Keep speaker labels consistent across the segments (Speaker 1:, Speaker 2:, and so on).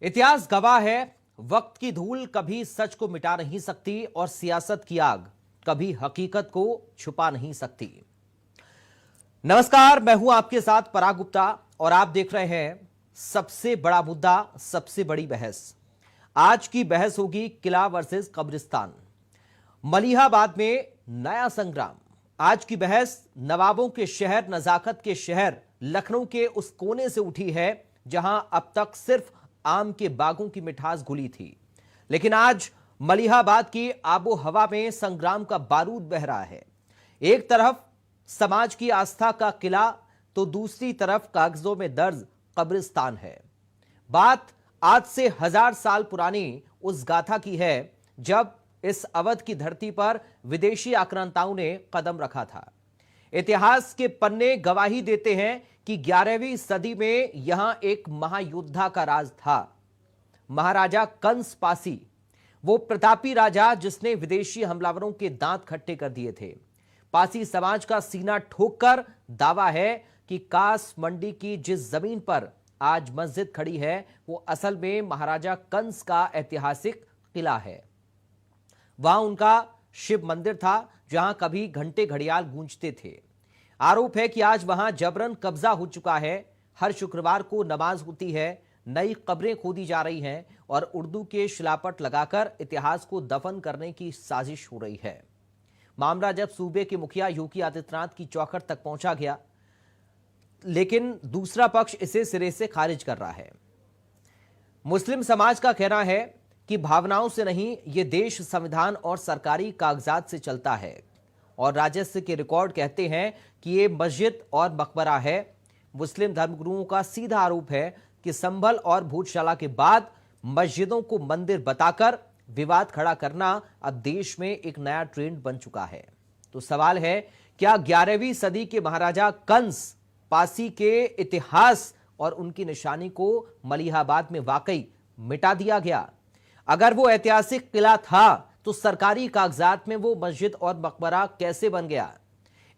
Speaker 1: इतिहास गवाह है, वक्त की धूल कभी सच को मिटा नहीं सकती और सियासत की आग कभी हकीकत को छुपा नहीं सकती। नमस्कार, मैं हूं आपके साथ पराग गुप्ता और आप देख रहे हैं सबसे बड़ा मुद्दा, सबसे बड़ी बहस। आज की बहस होगी किला वर्सेस कब्रिस्तान, मलिहाबाद में नया संग्राम। आज की बहस नवाबों के शहर, नजाकत के शहर लखनऊ के उस कोने से उठी है जहां अब तक सिर्फ आम के बागों की मिठास घुली थी, लेकिन आज मलिहाबाद की आबो हवा में संग्राम का बारूद बह रहा है। एक तरफ समाज की आस्था का किला तो दूसरी तरफ कागजों में दर्ज कब्रिस्तान है। बात आज से 1000 साल पुरानी उस गाथा की है जब इस अवध की धरती पर विदेशी आक्रांताओं ने कदम रखा था। इतिहास के पन्ने गवाही देते हैं कि 11वीं सदी में यहां एक महायोद्धा का राज था, महाराजा कंस पासी, वो प्रतापी राजा जिसने विदेशी हमलावरों के दांत खट्टे कर दिए थे। पासी समाज का सीना ठोककर दावा है कि कास मंडी की जिस जमीन पर आज मस्जिद खड़ी है वो असल में महाराजा कंस का ऐतिहासिक किला है। वहां उनका शिव मंदिर था जहां कभी घंटे घड़ियाल गूंजते थे। आरोप है कि आज वहां जबरन कब्जा हो चुका है। हर शुक्रवार को नमाज होती है, नई कब्रें खोदी जा रही हैं और उर्दू के शिलापट लगाकर इतिहास को दफन करने की साजिश हो रही है। मामला जब सूबे के मुखिया योगी आदित्यनाथ की चौखट तक पहुंचा गया, लेकिन दूसरा पक्ष इसे सिरे से खारिज कर रहा है। मुस्लिम समाज का कहना है कि भावनाओं से नहीं, ये देश संविधान और सरकारी कागजात से चलता है और राजस्व के रिकॉर्ड कहते हैं कि ये मस्जिद और मकबरा है। मुस्लिम धर्मगुरुओं का सीधा आरोप है कि संभल और भूतशाला के बाद मस्जिदों को मंदिर बताकर विवाद खड़ा करना अब देश में एक नया ट्रेंड बन चुका है। तो सवाल है, क्या 11वीं सदी के महाराजा कंस पासी के इतिहास और उनकी निशानी को मलिहाबाद में वाकई मिटा दिया गया? अगर वो ऐतिहासिक किला था तो सरकारी कागजात में वो मस्जिद और मकबरा कैसे बन गया?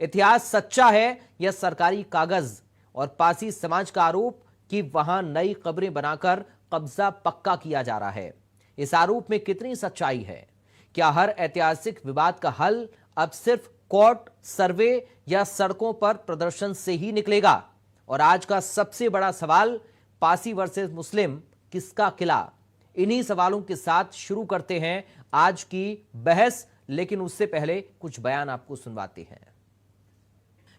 Speaker 1: इतिहास सच्चा है या सरकारी कागज? और पासी समाज का आरोप कि वहां नई कब्रें बनाकर कब्जा पक्का किया जा रहा है, इस आरोप में कितनी सच्चाई है? क्या हर ऐतिहासिक विवाद का हल अब सिर्फ कोर्ट, सर्वे या सड़कों पर प्रदर्शन से ही निकलेगा? और आज का सबसे बड़ा सवाल, पासी वर्सेस मुस्लिम, किसका किला? इन्हीं सवालों के साथ शुरू करते हैं आज की बहस, लेकिन उससे पहले कुछ बयान आपको सुनवाते हैं।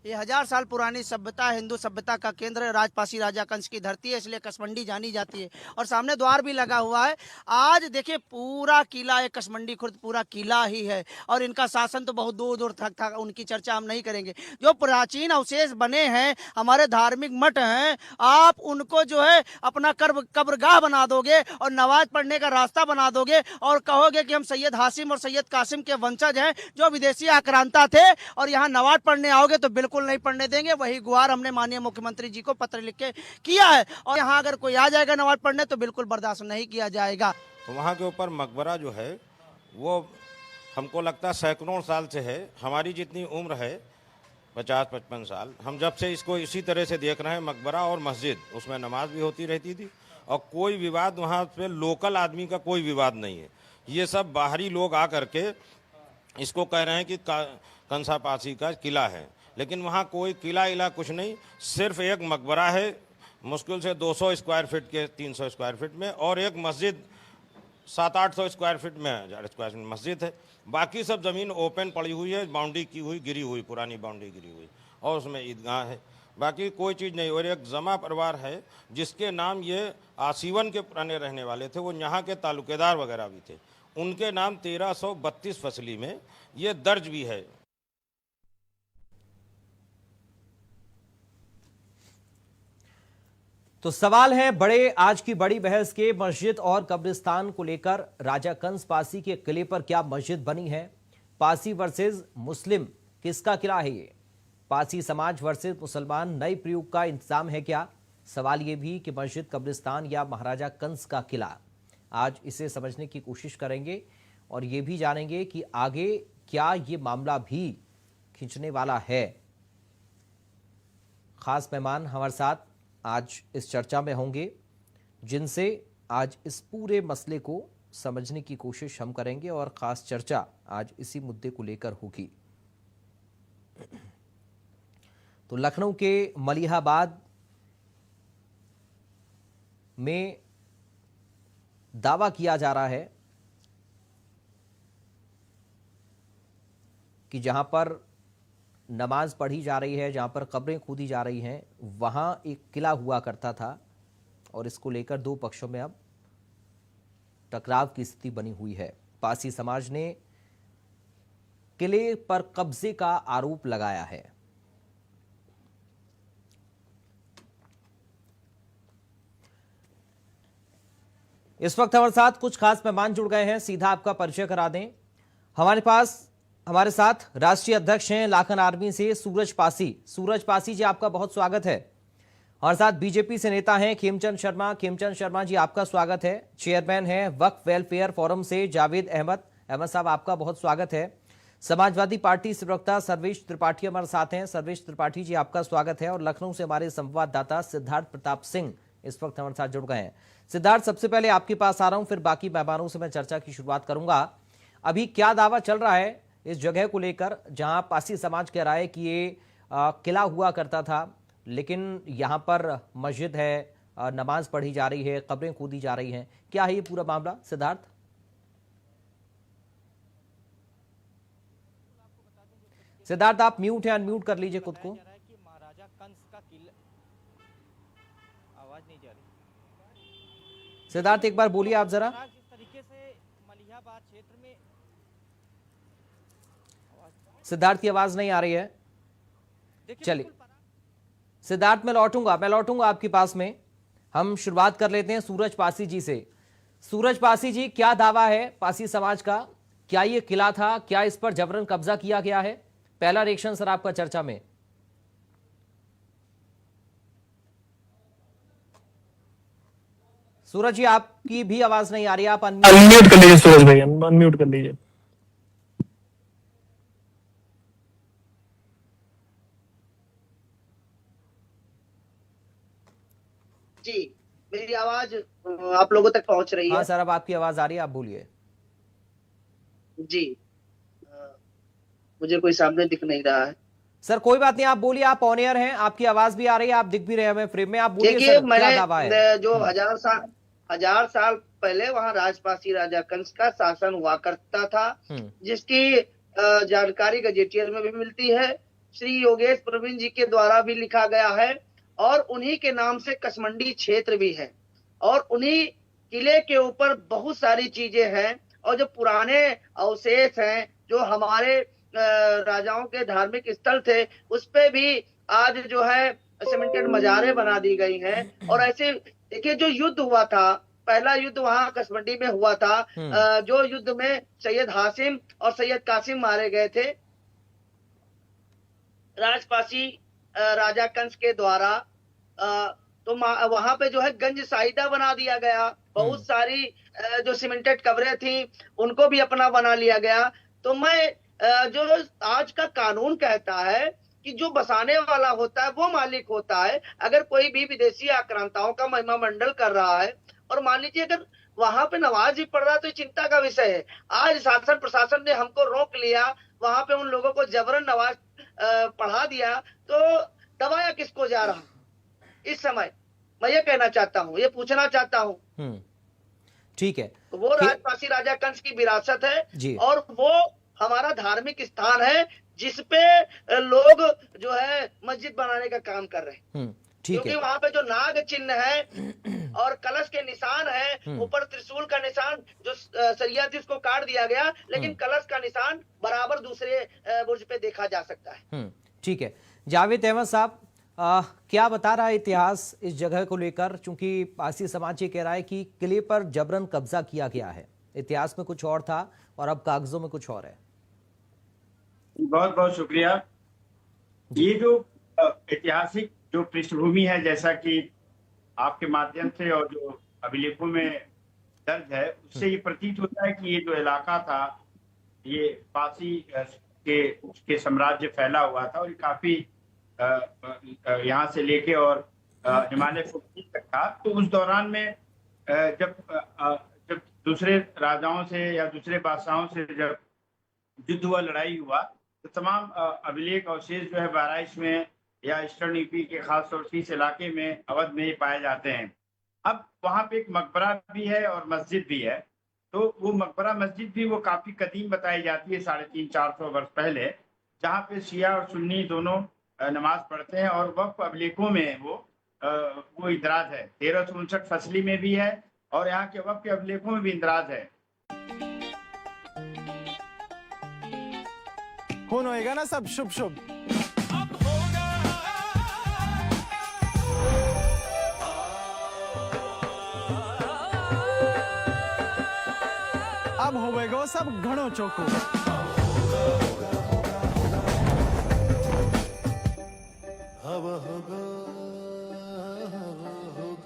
Speaker 2: ये 1000 साल पुरानी सभ्यता, हिंदू सभ्यता का केंद्र राजपासी राजा कंस की धरती है, इसलिए कसमंडी जानी जाती है और सामने द्वार भी लगा हुआ है। आज देखिए पूरा किला, एक कसमंडी खुर्द पूरा किला ही है और इनका शासन तो बहुत दूर दूर तक था, उनकी चर्चा हम नहीं करेंगे। जो प्राचीन अवशेष बने हैं, हमारे धार्मिक मठ हैं, आप उनको जो है अपना कब्रगाह बना दोगे और नमाज पढ़ने का रास्ता बना दोगे और कहोगे कि हम सैयद हासिम और सैयद कासिम के वंशज हैं जो विदेशी आक्रांता थे, और यहाँ नमाज पढ़ने आओगे तो बिल्कुल नहीं पढ़ने देंगे। वही गुहार हमने माननीय मुख्यमंत्री जी को पत्र लिख के किया है और यहाँ अगर कोई आ जाएगा नमाज पढ़ने तो बिल्कुल बर्दाश्त नहीं किया जाएगा।
Speaker 3: तो वहाँ के ऊपर मकबरा जो है वो हमको लगता है सैकड़ों साल से है। हमारी जितनी उम्र है 50-55 साल, हम जब से इसको इसी तरह से देख रहे हैं, मकबरा और मस्जिद, उसमें नमाज भी होती रहती थी और कोई विवाद वहाँ पे लोकल आदमी का कोई विवाद नहीं है। ये सब बाहरी लोग आ करके इसको कह रहे हैं कि कंसा पासी का किला है, लेकिन वहाँ कोई किला इला कुछ नहीं, सिर्फ एक मकबरा है मुश्किल से 200 स्क्वायर फीट के 300 स्क्वायर फीट में, और एक मस्जिद 700-800 स्क्वायर फीट में 1000 स्क्वायर फीट मस्जिद है। बाकी सब ज़मीन ओपन पड़ी हुई है, बाउंड्री की हुई, गिरी हुई, पुरानी बाउंड्री गिरी हुई, और उसमें ईदगाह है, बाकी कोई चीज़ नहीं। और एक जमा परिवार है जिसके नाम ये आसीवन के पुराने रहने वाले थे, वो यहाँ के तालुकेदार वगैरह भी थे, उनके नाम 1332 फसली में ये दर्ज भी है।
Speaker 1: तो सवाल है बड़े, आज की बड़ी बहस के मस्जिद और कब्रिस्तान को लेकर, राजा कंस पासी के किले पर क्या मस्जिद बनी है? पासी वर्सेस मुस्लिम, किसका किला है ये? पासी समाज वर्सेस मुसलमान, नए प्रयोग का इंतजाम है क्या? सवाल यह भी कि मस्जिद, कब्रिस्तान या महाराजा कंस का किला? आज इसे समझने की कोशिश करेंगे और ये भी जानेंगे कि आगे क्या ये मामला भी खींचने वाला है। खास मेहमान हमारे साथ आज इस चर्चा में होंगे जिनसे आज इस पूरे मसले को समझने की कोशिश हम करेंगे और खास चर्चा आज इसी मुद्दे को लेकर होगी। तो लखनऊ के मलिहाबाद में दावा किया जा रहा है कि जहां पर नमाज पढ़ी जा रही है, जहां पर कब्रें खोदी जा रही हैं, वहां एक किला हुआ करता था और इसको लेकर दो पक्षों में अब टकराव की स्थिति बनी हुई है। पासी समाज ने किले पर कब्जे का आरोप लगाया है। इस वक्त हमारे साथ कुछ खास मेहमान जुड़ गए हैं, सीधा आपका परिचय करा दें। हमारे साथ राष्ट्रीय अध्यक्ष हैं लाखन आर्मी से सूरज पासी। सूरज पासी जी, आपका बहुत स्वागत है। और साथ बीजेपी से नेता हैं खेमचंद शर्मा। खेमचंद शर्मा जी, आपका स्वागत है। चेयरमैन हैं वक्फ वेलफेयर फोरम से जावेद अहमद। अहमद साहब, आपका बहुत स्वागत है। समाजवादी पार्टी से प्रवक्ता सर्वेश त्रिपाठी हमारे साथ हैं। सर्वेश त्रिपाठी जी, आपका स्वागत है। और लखनऊ से हमारे संवाददाता सिद्धार्थ प्रताप सिंह इस वक्त हमारे साथ जुड़ गए हैं। सिद्धार्थ, सबसे पहले आपके पास आ रहा हूं, फिर बाकी मेहमानों से मैं चर्चा की शुरुआत करूंगा। अभी क्या दावा चल रहा है इस जगह को लेकर जहां पासी समाज कह रहा है कि ये किला हुआ करता था, लेकिन यहां पर मस्जिद है, नमाज पढ़ी जा रही है, कब्रें खोदी जा रही हैं। क्या है ये पूरा मामला सिद्धार्थ? सिद्धार्थ, आप म्यूट हैं, अनम्यूट कर लीजिए खुद को।
Speaker 4: महाराजा कंस का किला, आवाज नहीं जा रही।
Speaker 1: सिद्धार्थ, एक बार बोलिए आप जरा।
Speaker 4: जिस तरीके से मलिहाबाद क्षेत्र में
Speaker 1: सिद्धार्थ की आवाज नहीं आ रही है। चलिए सिद्धार्थ, मैं लौटूंगा आपके पास में। हम शुरुआत कर लेते हैं सूरज पासी जी से। सूरज पासी जी, क्या दावा है पासी समाज का? क्या ये किला था? क्या इस पर जबरन कब्जा किया गया है? पहला रिएक्शन सर आपका चर्चा में। सूरज जी, आपकी भी आवाज नहीं आ रही, आप
Speaker 5: अनम्यूट कर लीजिए। सूरज भाई, अनम्यूट कर लीजिए।
Speaker 2: जी, मेरी आवाज आप लोगों तक पहुंच रही है?
Speaker 1: हाँ सर, अब आपकी आवाज आ रही है, आप बोलिए।
Speaker 2: जी, मुझे कोई सामने दिख नहीं रहा है।
Speaker 1: सर कोई बात नहीं, आप बोलिए, आप ऑन एयर हैं, आपकी आवाज भी आ रही है, आप दिख भी रहे हैं हमें फ्रेम में। आप बोलिए
Speaker 2: देखिए,
Speaker 1: सर, क्या दावा है?
Speaker 2: मैंने जो हजार साल पहले वहां राजपासी राजा कंस का शासन हुआ करता था, जिसकी जानकारी गजेटियर में भी मिलती है, श्री योगेश प्रवीण जी के द्वारा भी लिखा गया है, और उन्हीं के नाम से कसमंडी क्षेत्र भी है, और उन्हीं किले के ऊपर बहुत सारी चीजें हैं, और जो पुराने अवशेष हैं, जो हमारे राजाओं के धार्मिक स्थल थे, उस पे भी आज जो है सीमेंटेड मजारें बना दी गई हैं। और ऐसे देखिए, जो युद्ध हुआ था, पहला युद्ध वहां कसमंडी में हुआ था, जो युद्ध में सैयद हासिम और सैयद कासिम मारे गए थे राजपासी राजा कंस के द्वारा। तो वहां पे जो है गंज साहिदा बना दिया गया, बहुत सारी जो सीमेंटेड कब्रें थी उनको भी अपना बना लिया गया। तो मैं जो आज का कानून कहता है कि जो बसाने वाला होता है वो मालिक होता है। अगर कोई भी विदेशी आक्रांताओं का महिमा मंडल कर रहा है, और मान लीजिए अगर वहां पे नमाज ही पढ़ रहा है, तो चिंता का विषय है। आज शासन प्रशासन ने हमको रोक लिया, वहां पे उन लोगों को जबरन नमाज पढ़ा दिया, तो दबाया किसको जा रहा इस समय? मैं ये कहना चाहता हूँ, ये पूछना चाहता हूँ।
Speaker 1: ठीक है,
Speaker 2: तो वो राजपासी राजा कंस की विरासत है, और वो हमारा धार्मिक स्थान है, जिसपे लोग जो है मस्जिद बनाने का काम कर रहे हैं। क्योंकि वहां पे जो नाग चिन्ह है और कलश के निशान है, ऊपर त्रिशूल का निशान जो सरिया थी उसको काट दिया गया, लेकिन कलश का निशान बराबर दूसरे बुर्ज पे देखा जा सकता है।
Speaker 1: ठीक है, जावेद अहमद साहब, क्या बता रहा है इतिहास इस जगह को लेकर? चूंकि पासी समाज ये कह रहा है कि किले पर जबरन कब्जा किया गया है, इतिहास में कुछ और था और अब कागजों में कुछ और है।
Speaker 5: बहुत बहुत शुक्रिया। ये जो ऐतिहासिक जो पृष्ठभूमि है, जैसा कि आपके माध्यम से और जो अभिलेखों में दर्ज है, उससे ये प्रतीत होता है कि ये जो इलाका था, ये पासी के साम्राज्य फैला हुआ था, और काफी यहाँ से लेके और हिमालय तक था। तो उस दौरान में जब दूसरे राजाओं से या दूसरे बादशाहों से जब युद्ध हुआ, लड़ाई हुआ, तो तमाम अभिलेख अवशेष जो है बहराइच में या ईस्टर्न यूपी के खास तौर से इस इलाके में, अवध में पाए जाते हैं। अब वहाँ पे एक मकबरा भी है और मस्जिद भी है। तो वो मकबरा मस्जिद भी वो काफी कदीम बताई जाती है, 350-400 वर्ष पहले, जहाँ पे शिया और सुन्नी दोनों नमाज पढ़ते हैं। और वक्फ अभिलेखों में वो इंदराज है। 1359 फसली में भी है और यहाँ के वक्फ के अभिलेखों में भी इंदराज है।
Speaker 6: खून होएगा ना सब शुभ शुभ। अब होवेगो सब घणो चोखो।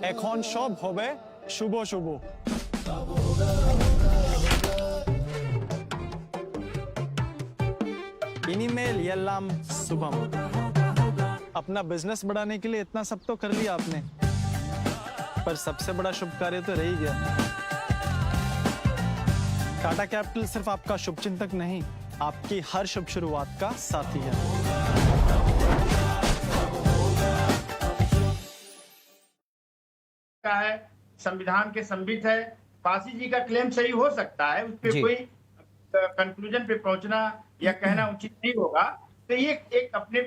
Speaker 6: এখন সব হবে শুভ শুভ। इनीमेल यल्लाम शुभम। अपना बिजनेस बढ़ाने के लिए इतना सब तो कर लिया आपने, पर सबसे बड़ा शुभ कार्य तो रह ही गया। टाटा कैपिटल सिर्फ आपका शुभ चिंतक नहीं, आपकी हर शुभ शुरुआत का साथी है।
Speaker 5: का है, संविधान के संबित है। फांसी जी का क्लेम सही हो सकता है, उस पर कोई कंक्लूजन पे पहुंचना या कहना उचित नहीं होगा। तो ये एक अपने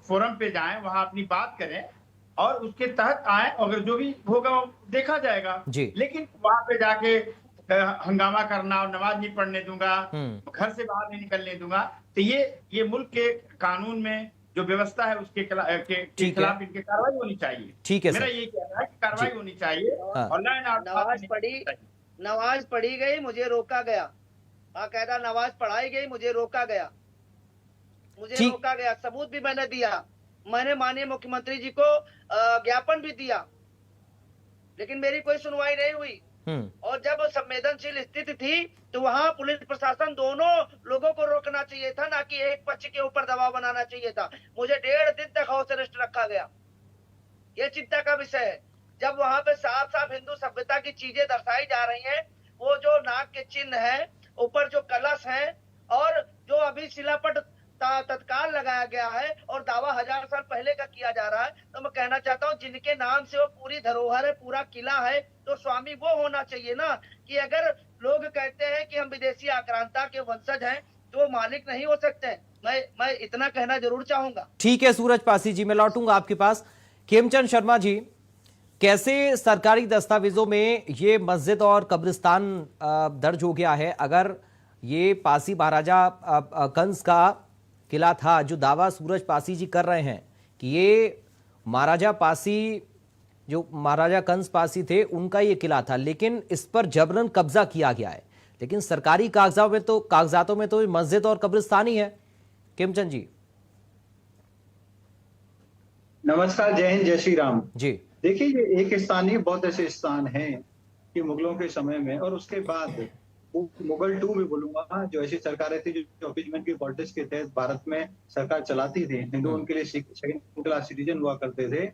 Speaker 5: फोरम पे जाएं, वहां अपनी बात करें और उसके तहत आए, अगर जो भी होगा वो देखा जाएगा। लेकिन वहां पे जाके हंगामा करना और नमाज नहीं पढ़ने दूंगा, घर से बाहर नहीं निकलने दूंगा, तो ये मुल्क के कानून में जो व्यवस्था है उसके खिलाफ इनके कार्रवाई होनी चाहिए।
Speaker 1: ठीक है,
Speaker 5: मेरा यही कहना है कि कार्रवाई होनी चाहिए। और
Speaker 2: नमाज पढ़ी गई, मुझे रोका गया। बाकायदा नमाज पढ़ाई गई, मुझे रोका गया, सबूत भी मैंने दिया। मैंने माननीय मुख्यमंत्री जी को ज्ञापन भी दिया, लेकिन मेरी कोई सुनवाई नहीं हुई। और जब संवेदनशील स्थिति थी तो वहाँ पुलिस प्रशासन दोनों लोगों को रोकना चाहिए था, ना कि एक पक्ष के ऊपर दबाव बनाना चाहिए था। मुझे 1.5 दिन तक हाउस अरेस्ट रखा गया। ये चिंता का विषय है। जब वहाँ पे साफ साफ हिंदू सभ्यता की चीजें दर्शाई जा रही हैं, वो जो नाग के चिन्ह है, ऊपर जो कलश है, और जो अभी शिलापट तत्काल लगाया गया है और दावा 1000 साल पहले का किया जा रहा है, तो मैं कहना चाहता हूँ जिनके नाम से वो पूरी धरोहर है, पूरा किला है, तो स्वामी वो होना चाहिए ना। कि अगर लोग कहते हैं कि हम विदेशी आक्रांता के वंशज हैं, तो वो मालिक नहीं हो सकते। मैं इतना कहना जरूर चाहूंगा।
Speaker 1: ठीक है सूरज पासी जी, मैं लौटूंगा आपके पास। खेमचंद शर्मा जी, कैसे सरकारी दस्तावेजों में ये मस्जिद और कब्रिस्तान दर्ज हो गया है? अगर ये पासी महाराजा कंस का किला था, जो दावा सूरज पासी जी कर रहे हैं कि ये महाराजा पासी, जो महाराजा कंस पासी थे, उनका ये किला था, लेकिन इस पर जबरन कब्जा किया गया है। लेकिन सरकारी कागजातों में तो मस्जिद और कब्रिस्तान ही है। खेमचंद जी
Speaker 7: नमस्कार, जय हिंद, जय श्री राम
Speaker 1: जी।
Speaker 7: देखिए, ये एक स्थान ही, बहुत ऐसे स्थान हैं कि मुगलों के समय में और उसके बाद मुगल टू भी बोलूंगा, जो ऐसी सरकारें थी जो अपीजमेंट की पॉलिटिक्स के तहत भारत में सरकार चलाती थी। हिंदू उनके लिए सेकंड क्लास सिटीजन हुआ करते थे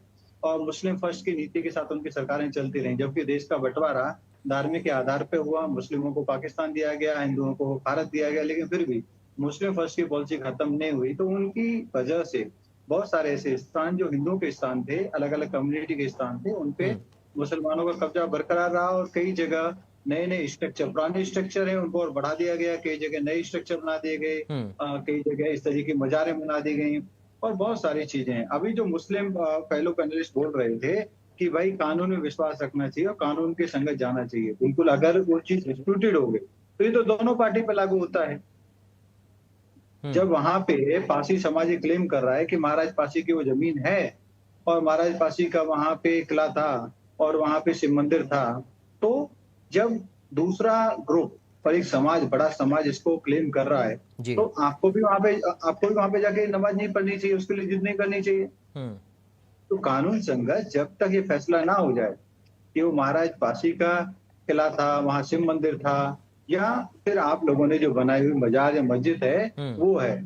Speaker 7: और मुस्लिम फर्स्ट की नीति के साथ उनकी सरकारें चलती रहीं। जबकि देश का बंटवारा धार्मिक के आधार पर हुआ, मुस्लिमों को पाकिस्तान दिया गया, हिंदुओं को भारत दिया गया, लेकिन फिर भी मुस्लिम फर्स्ट की पॉलिसी खत्म नहीं हुई। तो उनकी वजह से बहुत सारे ऐसे स्थान जो हिंदुओं के स्थान थे, अलग अलग कम्युनिटी के स्थान थे, उनपे मुसलमानों का कब्जा बरकरार रहा और कई जगह नए नए स्ट्रक्चर, पुराने स्ट्रक्चर है उनको और बढ़ा दिया गया, कई जगह नए स्ट्रक्चर बना दिए गए, कई जगह इस तरीके की मजारें बना दी गई और बहुत सारी चीजें हैं। अभी जो मुस्लिम फेलो पैनलिस्ट बोल रहे थे कि भाई कानून में विश्वास रखना चाहिए और कानून की संगत जाना चाहिए, बिल्कुल अगर वो चीज डिस्प्यूटेड हो गई तो ये तो दोनों पार्टी पे लागू होता है। जब वहां पे पासी समाज क्लेम कर रहा है कि महाराज पासी की वो जमीन है और महाराज पासी का वहां पे किला था और वहां पे शिव मंदिर था, तो जब दूसरा ग्रुप और एक समाज, बड़ा समाज इसको क्लेम कर रहा है, तो आपको भी वहां पे जाके नमाज नहीं पढ़नी चाहिए, उसके लिए जिद नहीं करनी चाहिए। तो कानून संगत जब तक ये फैसला ना हो जाए कि वो महाराज पासी का किला था, वहां शिव मंदिर था, या फिर आप लोगों ने जो बनाई हुई मजार या मस्जिद है वो है,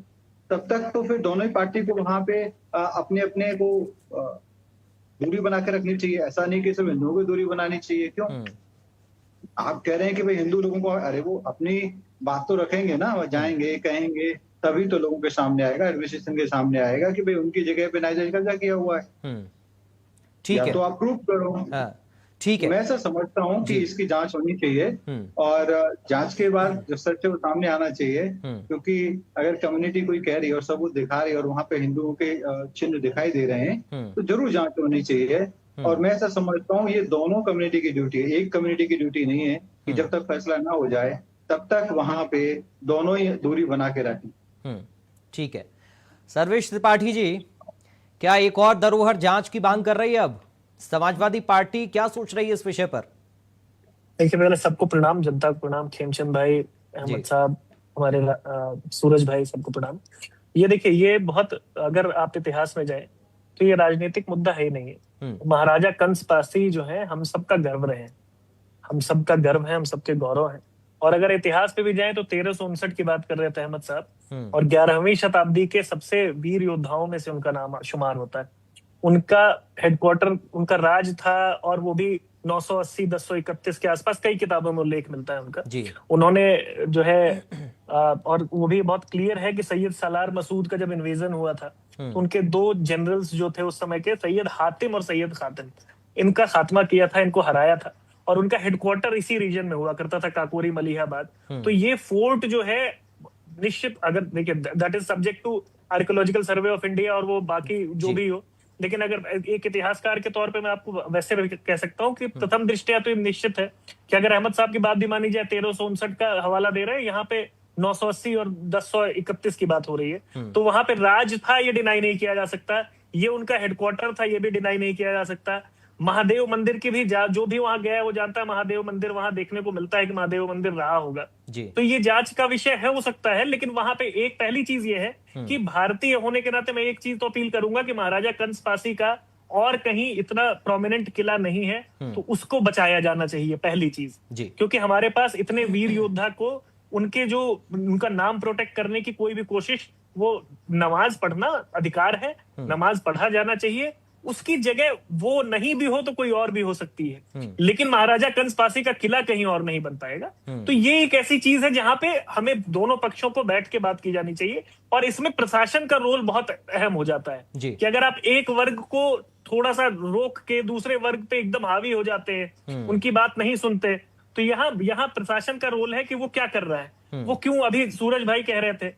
Speaker 7: तब तक तो फिर दोनों ही पार्टी को वहां पे अपने अपने को दूरी बना के रखनी चाहिए। ऐसा नहीं कि सिर्फ हिंदुओं को दूरी बनानी चाहिए। क्यों? आप कह रहे हैं कि भाई हिंदू लोगों को, अरे वो अपनी बात तो रखेंगे ना, वो जाएंगे कहेंगे तभी तो लोगों के सामने आएगा, एडमिनिस्ट्रेशन के सामने आएगा कि भाई उनकी जगह पे नाजायज कब्जा किया हुआ है।
Speaker 1: ठीक
Speaker 7: या
Speaker 1: है।
Speaker 7: तो आप प्रूव करो।
Speaker 1: हाँ, ठीक है।
Speaker 7: मैं ऐसा समझता हूँ कि
Speaker 1: जी।
Speaker 7: इसकी जांच होनी चाहिए और जांच के बाद जो सच है वो सामने आना चाहिए, क्योंकि अगर कम्युनिटी कोई कह रही है और सबूत दिखा रही है और वहां पे हिंदुओं के चिन्ह दिखाई दे रहे हैं तो जरूर जांच होनी चाहिए। और मैं ऐसा समझता हूँ ये दोनों कम्युनिटी की ड्यूटी है, एक कम्युनिटी की ड्यूटी नहीं है कि जब तक फैसला ना हो जाए तब तक वहां पे दोनों ही दूरी बना के रखें।
Speaker 1: ठीक है। सर्वेश त्रिपाठी जी, क्या एक और धरोहर जांच की मांग कर रही है? अब समाजवादी पार्टी क्या सोच रही है इस विषय पर?
Speaker 8: देखिए, पहले सबको प्रणाम, जनता को प्रणाम, खेमचंद भाई, अहमद साहब, हमारे सूरज भाई, सबको प्रणाम। ये देखिए, ये बहुत, अगर आप इतिहास में जाए तो ये राजनीतिक मुद्दा है ही नहीं है। महाराजा कंस पासी जो है हम सबका गर्व रहे हैं, हम सबका गर्व है, हम सबके गौरव है। और अगर इतिहास पे भी जाए तो 1359 की बात कर रहे थे अहमद साहब, और 11वीं शताब्दी के सबसे वीर योद्धाओं में से उनका नाम शुमार होता है। उनका हेडक्वार्टर, उनका राज था, और वो भी 980 1031 के आसपास, कई किताबों में उल्लेख मिलता है उनका
Speaker 1: जी।
Speaker 8: उन्होंने जो है और वो भी बहुत क्लियर है कि सैयद सालार मसूद का जब इन्वेजन हुआ था तो उनके दो जनरल्स जो थे उस समय के, सैयद हातिम और सैयद खातिम, इनका खात्मा किया था, इनको हराया था, और उनका हेडक्वार्टर इसी रीजन में हुआ करता था, काकोरी मलिहाबाद। तो ये फोर्ट जो है निश्चित, अगर देखिए that is subject to archaeological survey of India और वो बाकी जो भी हो, लेकिन अगर एक इतिहासकार के तौर पे मैं आपको वैसे भी कह सकता हूँ कि प्रथम दृष्टया तो ये निश्चित है कि अगर अहमद साहब की बात भी मानी जाए, 1359 का हवाला दे रहे हैं, यहाँ पे 980 और 1031 की बात हो रही है, तो वहां पे राज था, ये डिनाई नहीं किया जा सकता। ये उनका हेडक्वार्टर था, ये भी डिनाई नहीं किया जा सकता। महादेव मंदिर की भी जो भी वहां गया है वो जानता है, महादेव मंदिर वहां देखने को मिलता है कि महादेव मंदिर रहा होगा। तो ये जांच का विषय है, हो सकता है, लेकिन वहां पे एक पहली चीज ये है कि भारतीय होने के नाते मैं एक चीज तो अपील करूंगा कि महाराजा कंस पासी का और कहीं इतना प्रोमिनेंट किला नहीं है, तो उसको बचाया जाना चाहिए, पहली चीज। क्योंकि हमारे पास इतने वीर योद्धा को उनके जो उनका नाम प्रोटेक्ट करने की कोई भी कोशिश, वो नमाज पढ़ना अधिकार है, नमाज पढ़ा जाना चाहिए, उसकी जगह वो नहीं भी हो तो कोई और भी हो सकती है, लेकिन महाराजा कंस पासी का किला कहीं और नहीं बन पाएगा। तो ये एक ऐसी चीज है जहां पे हमें दोनों पक्षों को बैठ के बात की जानी चाहिए, और इसमें प्रशासन का रोल बहुत अहम हो जाता है कि अगर आप एक वर्ग को थोड़ा सा रोक के दूसरे वर्ग पे एकदम हावी हो जाते हैं, उनकी बात नहीं सुनते, तो यहाँ प्रशासन का रोल है कि वो क्या कर रहा है, वो क्यों, अभी सूरज भाई कह रहे थे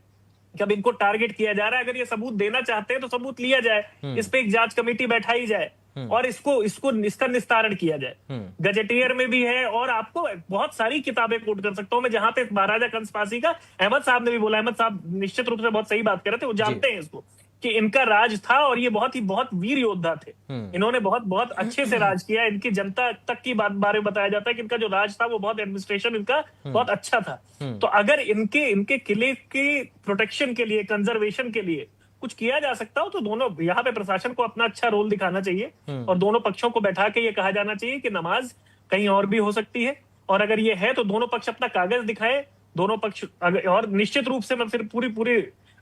Speaker 8: कि अब इनको टारगेट किया जा रहा है, अगर ये सबूत देना चाहते हैं तो सबूत लिया जाए, इस पे एक जांच कमेटी बैठाई जाए और इसका निस्तारण किया जाए। गजेटियर में भी है, और आपको बहुत सारी किताबें कोट कर सकता हूं मैं जहां पे महाराजा कंस पासी का, अहमद साहब ने भी बोला, अहमद साहब निश्चित रूप से बहुत सही बात कर रहे थे, वो जानते हैं इसको कि इनका राज था और ये बहुत वीर योद्धा थे, इन्होंने बहुत अच्छे से राज किया, इनकी जनता तक की बारे में बताया जाता है कि इनका जो राज था वो बहुत, एडमिनिस्ट्रेशन इनका बहुत अच्छा था। तो अगर इनके किले के प्रोटेक्शन के लिए, कंजर्वेशन के लिए कुछ किया जा सकता हो तो दोनों, यहाँ पे प्रशासन को अपना अच्छा रोल दिखाना चाहिए और दोनों पक्षों को बैठा के ये कहा जाना चाहिए कि नमाज कहीं और भी हो सकती है, और अगर ये है तो दोनों पक्ष अपना कागज दिखाए, दोनों पक्ष। और निश्चित रूप से मैं फिर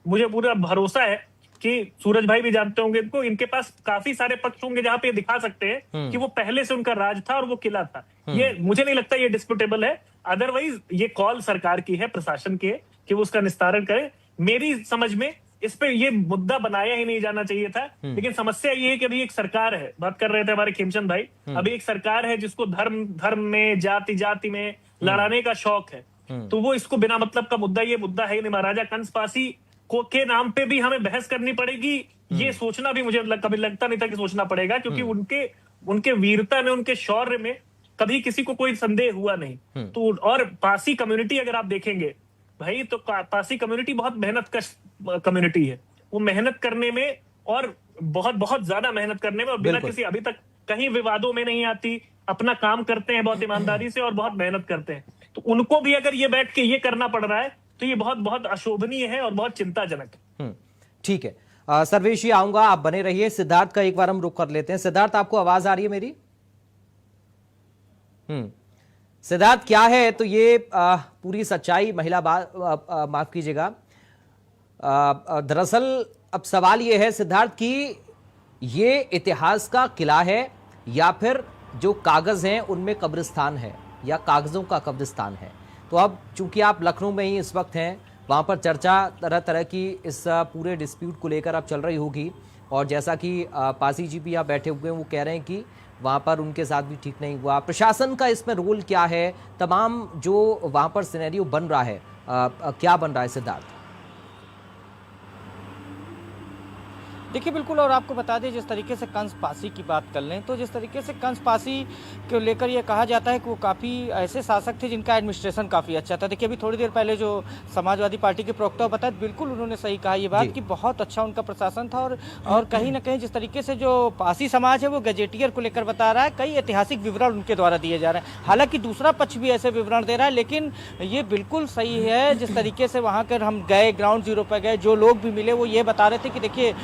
Speaker 8: मुझे पूरा भरोसा है कि सूरज भाई भी जानते होंगे इनको, इनके पास काफी सारे पक्ष होंगे जहां पे दिखा सकते हैं कि वो पहले से उनका राज था और वो किला था। ये मुझे नहीं लगता ये डिस्प्यूटेबल है, अदरवाइज ये कॉल सरकार की है, प्रशासन की है कि वो उसका निस्तारण करे। मेरी समझ में इस पे ये मुद्दा बनाया ही नहीं जाना चाहिए था, लेकिन समस्या ये है कि अभी एक सरकार है, बात कर रहे थे हमारे खेमचंद भाई, अभी एक सरकार है जिसको धर्म में, जाति में लड़ाने का शौक है, तो वो इसको बिना मतलब का मुद्दा, ये मुद्दा है नहीं। महाराजा कंस पासी के नाम पे भी हमें बहस करनी पड़ेगी, ये सोचना भी मुझे कभी लगता नहीं था कि सोचना पड़ेगा, क्योंकि उनके वीरता में, उनके शौर्य में कभी किसी को कोई संदेह हुआ नहीं। तो और पासी कम्युनिटी अगर आप देखेंगे भाई, तो पासी कम्युनिटी बहुत मेहनत कश कम्युनिटी है, वो मेहनत करने में और बहुत ज्यादा मेहनत करने में, और बिना किसी, अभी तक कहीं विवादों में नहीं आती, अपना काम करते हैं बहुत ईमानदारी से और बहुत मेहनत करते हैं। तो उनको भी अगर ये बैठ के ये करना पड़ रहा है तो ये बहुत अशोभनीय है और बहुत चिंताजनक है।
Speaker 1: ठीक है सर्वेश जी, आऊंगा, आप बने रहिए। सिद्धार्थ का एक बार हम रुख कर लेते हैं। सिद्धार्थ, आपको आवाज आ रही है मेरी? सिद्धार्थ, क्या है तो ये पूरी सच्चाई, महिला माफ कीजिएगा, दरअसल अब सवाल ये है सिद्धार्थ कि ये इतिहास का किला है या फिर जो कागज हैं उनमें कब्रिस्तान है? या कागजों का कब्रिस्तान है। तो अब चूंकि आप लखनऊ में ही इस वक्त हैं, वहाँ पर चर्चा तरह तरह की इस पूरे डिस्प्यूट को लेकर अब चल रही होगी, और जैसा कि पासी जी भी यहाँ बैठे हुए हैं, वो कह रहे हैं कि वहाँ पर उनके साथ भी ठीक नहीं हुआ। प्रशासन का इसमें रोल क्या है? तमाम जो वहाँ पर सिनेरियो बन रहा है, क्या बन रहा है सिद्धार्थ?
Speaker 4: देखिए बिल्कुल, और आपको बता दें जिस तरीके से कंस पासी की बात कर लें तो जिस तरीके से कंस पासी को लेकर ये कहा जाता है कि वो काफ़ी ऐसे शासक थे जिनका एडमिनिस्ट्रेशन काफ़ी अच्छा था। देखिए अभी थोड़ी देर पहले जो समाजवादी पार्टी के प्रवक्ता बताया, बिल्कुल उन्होंने सही कहा ये बात कि बहुत अच्छा उनका प्रशासन था। और कहीं ना कहीं जिस तरीके से जो पासी समाज है वो गजेटियर को लेकर बता रहा है, कई ऐतिहासिक विवरण उनके द्वारा दिए जा रहे हैं। हालांकि दूसरा पक्ष भी ऐसे विवरण दे रहा है, लेकिन ये बिल्कुल सही है जिस तरीके से वहाँ कर हम गए, ग्राउंड जीरो पर गए, जो लोग भी मिले वो ये बता रहे थे कि देखिए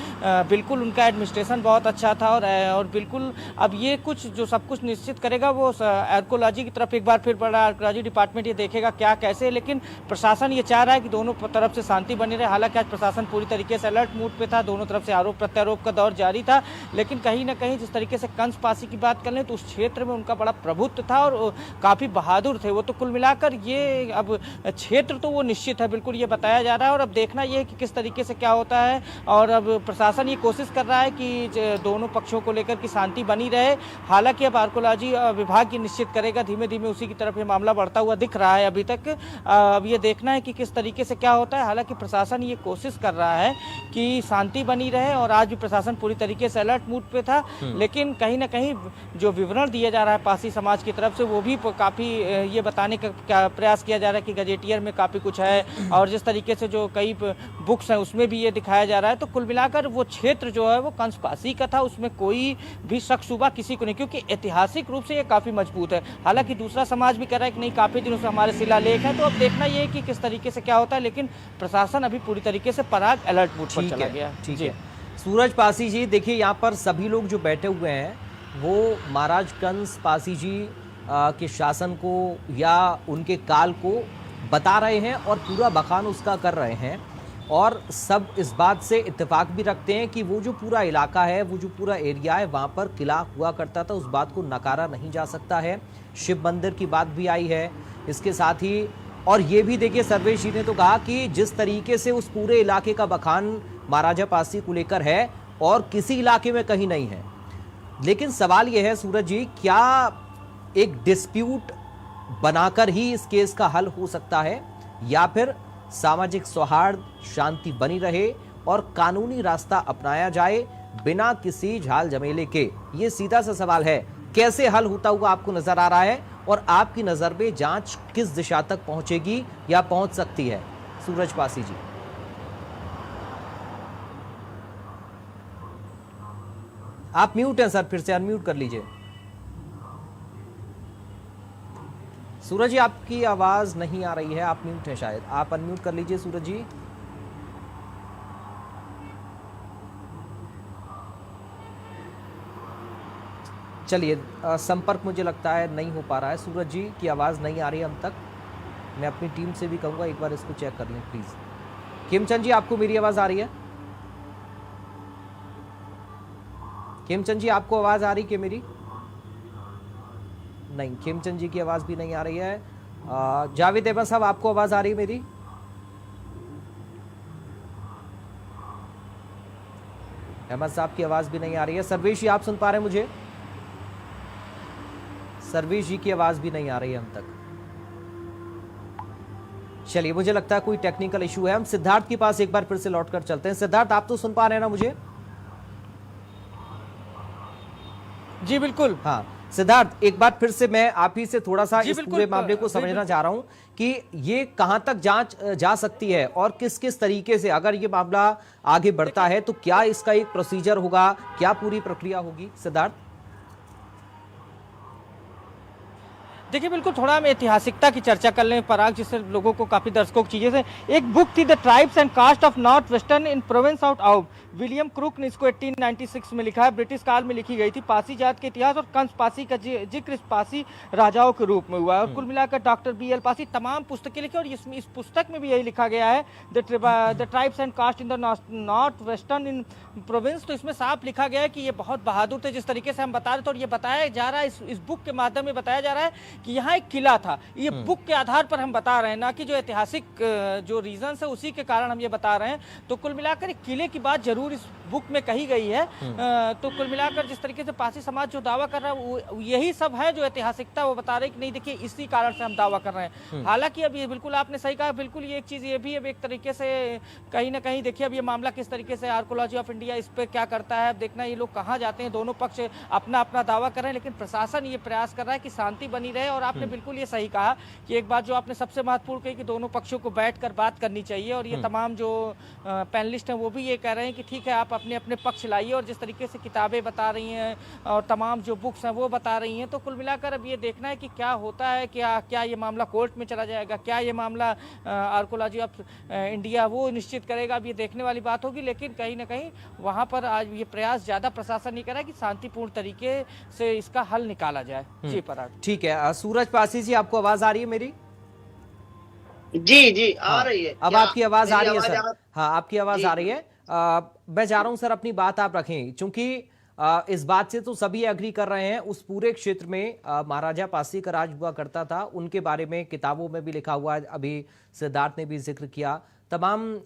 Speaker 4: बिल्कुल उनका एडमिनिस्ट्रेशन बहुत अच्छा था। और बिल्कुल अब ये कुछ जो सब कुछ निश्चित करेगा वो आर्कोलॉजी की तरफ एक बार फिर बड़ा आर्कोलॉजी डिपार्टमेंट ये देखेगा क्या कैसे, लेकिन प्रशासन ये चाह रहा है कि दोनों तरफ से शांति बनी रहे। हालांकि आज प्रशासन पूरी तरीके से अलर्ट मूड पे था, दोनों तरफ से आरोप प्रत्यारोप का दौर जारी था, लेकिन कहीं ना कहीं जिस तरीके से कंस पासी की बात कर लें तो उस क्षेत्र में उनका बड़ा प्रभुत्व था और काफ़ी बहादुर थे वो। तो कुल मिलाकर ये अब क्षेत्र तो वो निश्चित है, बिल्कुल ये बताया जा रहा है। और अब देखना ये है कि किस तरीके से क्या होता है, और अब प्रशासन ये कोशिश कर रहा है कि दोनों पक्षों को लेकर की शांति बनी रहे। हालांकि अब आर्कोलॉजी विभाग ये निश्चित करेगा, धीमे धीमे उसी की तरफ ये मामला बढ़ता हुआ दिख रहा है अभी तक। अब ये देखना है कि किस तरीके से क्या होता है। हालांकि प्रशासन ये कोशिश कर रहा है कि शांति बनी रहे, और आज भी प्रशासन पूरी तरीके से अलर्ट मूड पे था, लेकिन कहीं ना कहीं जो विवरण दिया जा रहा है पासी समाज की तरफ से वो भी काफ़ी ये बताने का प्रयास किया जा रहा है कि गजेटियर में काफ़ी कुछ है, और जिस तरीके से जो कई बुक्स हैं उसमें भी ये दिखाया जा रहा है। तो कुल मिलाकर वो क्षेत्र जो है वो कंस पासी का था, उसमें कोई भी शक शुबा किसी को नहीं, क्योंकि ऐतिहासिक रूप से ये काफ़ी मजबूत है। हालांकि दूसरा समाज भी कह रहा है कि नहीं काफ़ी दिनों से हमारे शिलालेख है, तो अब देखना ये है कि किस तरीके से क्या होता है, लेकिन प्रशासन अभी पूरी तरीके से पराग अलर्ट मूड पर चला गया।
Speaker 1: ठीक है सूरज पासी जी, देखिए यहाँ पर सभी लोग जो बैठे हुए हैं वो महाराज कंस पासी जी के शासन को या उनके काल को बता रहे हैं और पूरा बखान उसका कर रहे हैं, और सब इस बात से इत्तेफाक भी रखते हैं कि वो जो पूरा इलाका है, वो जो पूरा एरिया है, वहाँ पर किला हुआ करता था, उस बात को नकारा नहीं जा सकता है। शिव मंदिर की बात भी आई है इसके साथ ही, और ये भी देखिए सर्वेश जी ने तो कहा कि जिस तरीके से उस पूरे इलाके का बखान महाराजा पासी को लेकर है और किसी इलाके में कहीं नहीं है। लेकिन सवाल यह है सूरज जी, क्या एक डिस्प्यूट बनाकर ही इस केस का हल हो सकता है, या फिर सामाजिक सौहार्द शांति बनी रहे और कानूनी रास्ता अपनाया जाए बिना किसी झाल झमेले के? ये सीधा सा सवाल है। कैसे हल होता हुआ आपको नजर आ रहा है, और आपकी नजर में जांच किस दिशा तक पहुंचेगी या पहुंच सकती है? सूरज पासी जी, आप म्यूट हैं सर, फिर से अनम्यूट कर लीजिए। सूरज जी आपकी आवाज नहीं आ रही है, आप म्यूट हैं शायद, आप अनम्यूट कर लीजिए सूरज जी। चलिए संपर्क मुझे लगता है नहीं हो पा रहा है, सूरज जी की आवाज नहीं आ रही है हम तक। मैं अपनी टीम से भी कहूंगा एक बार इसको चेक कर लें प्लीज। खेमचंद जी आपको मेरी आवाज आ रही है? खेमचंद जी आपको आवाज आ रही है मेरी? नहीं, खेमचंद जी की आवाज भी नहीं आ रही है। जावेद अहमद साहब आपको आवाज आ रही है मेरी? अहमद साहब की आवाज भी नहीं आ रही है। सर्वेश जी आप सुन पा रहे हैं मुझे? सर्वेश जी की आवाज भी नहीं आ रही है हम तक। चलिए मुझे लगता है कोई टेक्निकल इशू है। हम सिद्धार्थ के पास एक बार फिर से लौटकर चलते हैं। सिद्धार्थ आप तो सुन पा रहे हैं ना मुझे?
Speaker 4: जी बिल्कुल।
Speaker 1: हाँ सिद्धार्थ, एक बार फिर से मैं आप ही से थोड़ा सा इस
Speaker 4: बिल्कुल,
Speaker 1: पूरे मामले को समझना चाह रहा हूं कि ये कहां तक जांच जा सकती है और किस किस तरीके से, अगर ये मामला आगे बढ़ता है तो क्या इसका एक प्रोसीजर होगा, क्या पूरी प्रक्रिया होगी? सिद्धार्थ
Speaker 4: देखिए बिल्कुल, थोड़ा हम ऐतिहासिकता की चर्चा कर लें पराग, जिससे लोगों को काफ़ी दर्शकों की चीज़ें से। एक बुक थी the tribes and caste of north western in province out out, William Crooke ने इसको 1896 में लिखा है, ब्रिटिश काल में लिखी गई थी। पासी जात के इतिहास और कंस पासी का जिक्र इस पासी राजाओं के रूप में हुआ है। और कुल मिलाकर डॉक्टर BL पासी तमाम पुस्तकें लिखी, और इसमें इस पुस्तक में भी यही लिखा गया है the tribes and caste in the north western in province. तो इसमें साफ लिखा गया है कि ये बहुत बहादुर थे, जिस तरीके से हम बता रहे थे, और ये बताया जा रहा है इस बुक के माध्यम में बताया जा रहा है कि यहाँ एक किला था। ये बुक के आधार पर हम बता रहे हैं, ना कि जो ऐतिहासिक जो रीजन है उसी के कारण हम ये बता रहे हैं। तो कुल मिलाकर एक किले की बात जरूर इस बुक में कही गई है। तो कुल मिलाकर जिस तरीके से पारसी समाज जो दावा कर रहा है यही सब है जो ऐतिहासिकता वो बता रहे हैं कि नहीं देखिए इसी कारण से हम दावा कर रहे हैं। हालांकि अब ये बिल्कुल आपने सही कहा, बिल्कुल ये एक चीज़ ये भी अब एक तरीके से कहीं ना कहीं देखिए अब ये मामला किस तरीके से आर्कोलॉजी ऑफ इंडिया इस पर क्या करता है। अब देखना ये लोग कहाँ जाते हैं, दोनों पक्ष अपना अपना दावा कर रहे हैं, लेकिन प्रशासन ये प्रयास कर रहा है कि शांति बनी रहे। और आपने बिल्कुल ये सही कहा कि एक बात जो आपने सबसे महत्वपूर्ण कही कि दोनों पक्षों को बैठकर बात करनी चाहिए। और ये तमाम जो पैनलिस्ट हैं वो भी ये कह रहे हैं कि ठीक है आप अपने अपने पक्ष लाइए, और जिस तरीके से किताबें बता रही हैं और तमाम जो बुक्स हैं वो बता रही हैं। तो कुल मिलाकर अब ये देखना है कि क्या होता है, क्या ये मामला कोर्ट में चला जाएगा, क्या ये मामला आर्कोलॉजी ऑफ इंडिया वो निश्चित करेगा। अब ये देखने वाली बात होगी, लेकिन कहीं ना कहीं वहाँ पर आज ये प्रयास ज़्यादा प्रशासन नहीं कर रहा है कि शांतिपूर्ण तरीके से इसका हल निकाला जाए। जी पराग।
Speaker 1: ठीक है, सूरज पासी जी आपको आवाज आ रही है मेरी?
Speaker 2: जी जी आ
Speaker 1: हाँ,
Speaker 2: रही है।
Speaker 1: अब
Speaker 2: क्या
Speaker 1: आपकी आवाज आ
Speaker 2: मेरी
Speaker 1: रही है
Speaker 2: आवाज
Speaker 1: सर? हाँ आपकी आवाज
Speaker 2: जी,
Speaker 1: आ रही है। मैं चाह रहा हूं सर अपनी बात आप रखें, क्योंकि इस बात से तो सभी एग्री कर रहे हैं। उस पूरे क्षेत्र में महाराजा पासी का राज हुआ करता था, उनके बारे में किताबों में भी लिखा हुआ है, अभी सिद्धार्थ ने भी जिक्र किया, तमाम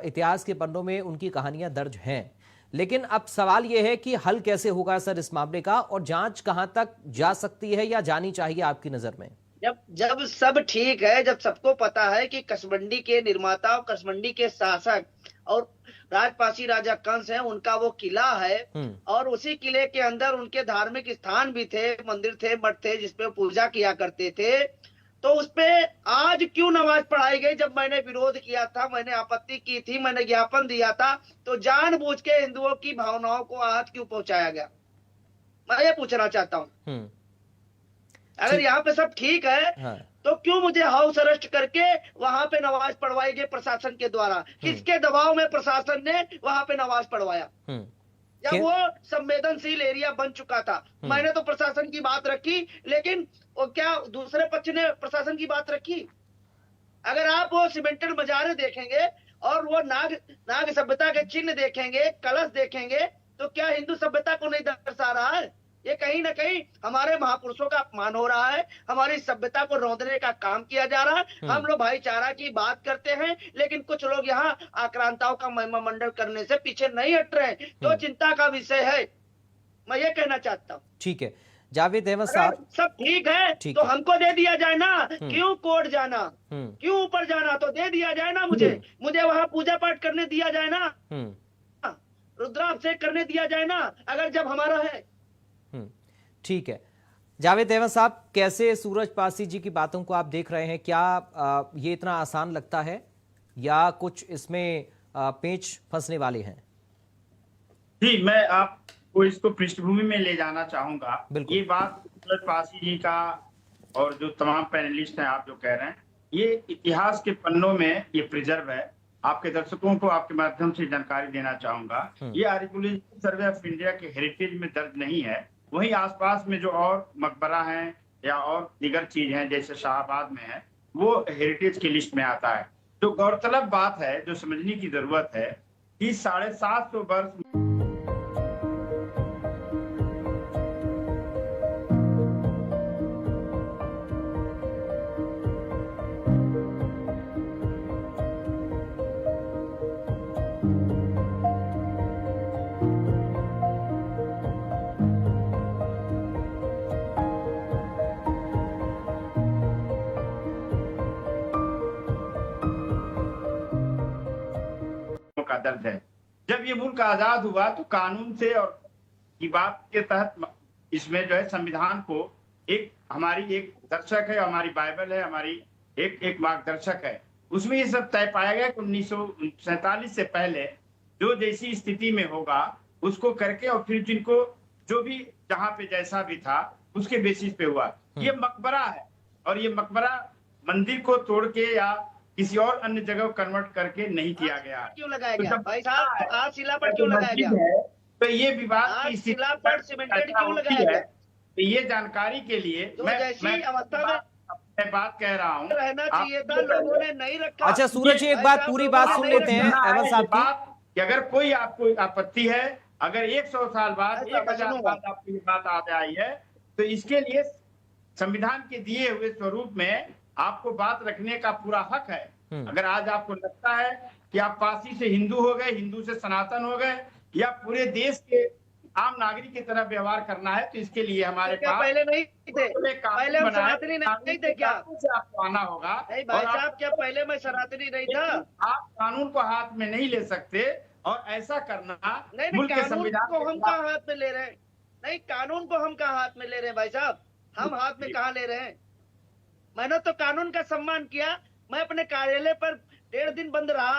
Speaker 1: इतिहास के पन्नों में उनकी कहानियां दर्ज हैं। लेकिन अब सवाल यह है कि हल कैसे होगा सर इस मामले का, और जांच कहां तक जा सकती है या जानी चाहिए आपकी नजर में?
Speaker 2: जब सब ठीक है, जब सबको पता है कि कसमंडी के निर्माता और कसमंडी के शासक और राजपासी राजा कंस हैं, उनका वो किला है और उसी किले के अंदर उनके धार्मिक स्थान भी थे, मंदिर थे, मठ थे जिसपे पूजा किया करते थे, तो उसपे आज क्यों नमाज पढ़ाई गई? जब मैंने विरोध किया था, मैंने आपत्ति की थी, मैंने ज्ञापन दिया था, तो जानबूझ के हिंदुओं की भावनाओं को आहत क्यों पहुंचाया गया? मैं ये पूछना चाहता हूँ। अगर यहाँ पे सब ठीक है
Speaker 1: हाँ।
Speaker 2: तो क्यों मुझे हाउस अरेस्ट करके वहां पे नमाज पढ़वाई गई प्रशासन के द्वारा? किसके दबाव में प्रशासन ने वहां पे नमाज पढ़वाया? जब वो संवेदनशील एरिया बन चुका था, मैंने तो प्रशासन की बात रखी, लेकिन वो क्या दूसरे पक्ष ने प्रशासन की बात रखी? अगर आप वो सीमेंटेड मजारे देखेंगे और वो नाग सभ्यता के चिन्ह देखेंगे, कलश देखेंगे, तो क्या हिंदू सभ्यता को नहीं दर्शा रहा है? ये कहीं ना कहीं हमारे महापुरुषों का अपमान हो रहा है, हमारी सभ्यता को रौंदने का काम किया जा रहा है। हम लोग भाईचारा की बात करते हैं, लेकिन कुछ लोग यहाँ आक्रांताओं का महिमा मंडल करने से पीछे नहीं हट रहे हैं, तो चिंता का विषय है। मैं ये कहना चाहता हूँ।
Speaker 1: ठीक है जावेद अहमद साहब,
Speaker 2: सब ठीक है तो हमको दे दिया जाए ना, क्यों कोर्ट जाना, क्यों ऊपर जाना? तो दे दिया जाए ना, मुझे वहां पूजा पाठ करने दिया जाए ना, रुद्राभिषेक करने दिया जाए ना, अगर जब हमारा है।
Speaker 1: ठीक है जावेद अहमद साहब, कैसे सूरज पासी जी की बातों को आप देख रहे हैं? क्या ये इतना आसान लगता है या कुछ इसमें पेंच फंसने वाले हैं?
Speaker 5: जी, मैं आपको इसको पृष्ठभूमि में ले जाना चाहूंगा। ये बात सूरज पासी जी का और जो तमाम पैनलिस्ट हैं आप जो कह रहे हैं, ये इतिहास के पन्नों में ये प्रिजर्व है। आपके दर्शकों को आपके माध्यम से जानकारी देना चाहूंगा, ये आर्कियोलॉजिकल सर्वे ऑफ इंडिया के हेरिटेज में दर्ज नहीं है। वहीं आसपास में जो और मकबरा हैं या और दीगर चीज हैं जैसे शाहबाद में है, वो हेरिटेज की लिस्ट में आता है। जो गौरतलब बात है, जो समझने की जरूरत है कि 750 वर्ष का दर्ज है। जब ये मुल्क आजाद हुआ तो कानून से और की बात के तहत इसमें जो है संविधान को हमारी एक दर्शक है, हमारी बाइबल है, हमारी एक मार्गदर्शक है। उसमें ये सब तय पाया गया कि 1947 से पहले जो जैसी स्थिति में होगा उसको करके और फिर जिनको जो भी जहां पे जैसा भी था उसके बेसिस पे हुआ। ये मकबरा है और ये मकबरा मंदिर को तोड़ के या किसी और अन्य जगह कन्वर्ट करके नहीं किया गया।
Speaker 2: क्यों लगाया गया भाई साहब? आज शिला पर क्यों लगाया गया?
Speaker 5: तो ये विवाद की
Speaker 2: शिला पर सीमेंटेड क्यों लगाया गया?
Speaker 5: तो ये जानकारी के लिए मैं बात कह रहा हूँ,
Speaker 2: रहना चाहिए था, लोगों ने नहीं रखा।
Speaker 1: अच्छा सूरज जी, एक बात पूरी बात सुन लेते हैं अहमद साहब की।
Speaker 5: कि अगर कोई आपको आपत्ति है, अगर 100 साल बाद 1000 साल आपको ये बात आ आई है, तो इसके लिए संविधान के दिए हुए स्वरूप में आपको बात रखने का पूरा हक है। अगर आज आपको लगता है कि आप पारसी से हिंदू हो गए, हिंदू से सनातन हो गए, या पूरे देश के आम नागरिक की तरह व्यवहार करना है, तो इसके लिए हमारे
Speaker 2: क्या
Speaker 5: पास
Speaker 2: पहले नहीं थे? पहले हम सनातनी नहीं थे क्या?
Speaker 5: से आपको आना होगा।
Speaker 2: नहीं भाई साहब, क्या पहले मैं सनातनी नहीं था?
Speaker 5: आप कानून को हाथ में नहीं ले सकते, और ऐसा करना
Speaker 2: नहीं,
Speaker 5: मुल्क के
Speaker 2: कानून
Speaker 5: संविधान
Speaker 2: को
Speaker 5: के
Speaker 2: हम कहाँ हाथ में ले रहे हैं? नहीं, कानून को हम कहाँ हाथ में ले रहे हैं भाई साहब? हम हाथ में कहाँ ले रहे हैं? मैंने तो कानून का सम्मान किया। मैं अपने कार्यालय पर 1.5 दिन बंद रहा।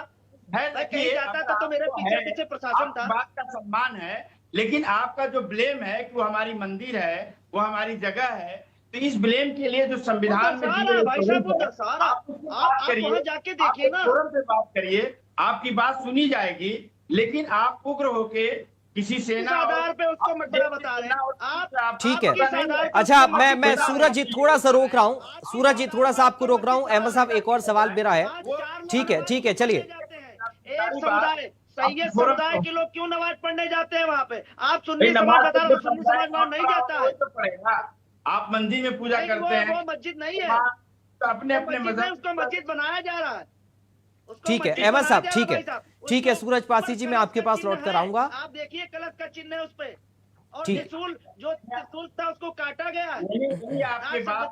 Speaker 5: है।
Speaker 2: मैं कहीं जाता था तो मेरे पीछे पीछे प्रशासन था।
Speaker 5: बात का सम्मान है, लेकिन आपका जो ब्लेम है कि वो हमारी मंदिर है, वो हमारी जगह है, तो इस ब्लेम के लिए जो संविधान में दिए
Speaker 2: भाई साहब, वो दर्शारा। आप वहां जाके देखिए ना,
Speaker 5: फोरम पे बात करिए, आपकी बात सुनी जाएगी। लेकिन आप उग्र होके किसी सेना
Speaker 2: आधार पे उसको मकबरा बता रहे हैं आप।
Speaker 1: ठीक है, अच्छा मैं सूरज जी थोड़ा सा रोक रहा हूँ, सूरज जी थोड़ा सा आपको रोक रहा हूँ। अहमद साहब, एक और सवाल मेरा है। ठीक है, चलिए।
Speaker 2: एक समुदाय, सैयद समुदाय के लोग क्यों नमाज पढ़ने जाते हैं वहाँ पे? आप सुन्नी समाज बता रहे हो, सुन्नी समाज वहाँ नहीं जाता है।
Speaker 5: आप मंदिर में पूजा करते हैं,
Speaker 2: वो मस्जिद नहीं है,
Speaker 5: अपने अपने मजहब,
Speaker 2: उसको मस्जिद बनाया जा रहा है।
Speaker 1: ठीक है अहमद साहब, ठीक है सूरज पासी जी, मैं आपके पास लौट कर आऊंगा।
Speaker 2: आप देखिए कलश का चिन्ह है उस पे, और
Speaker 1: ठीक।
Speaker 2: त्रिशूल जो त्रिशूल था उसको काटा गया है।
Speaker 5: आपके बात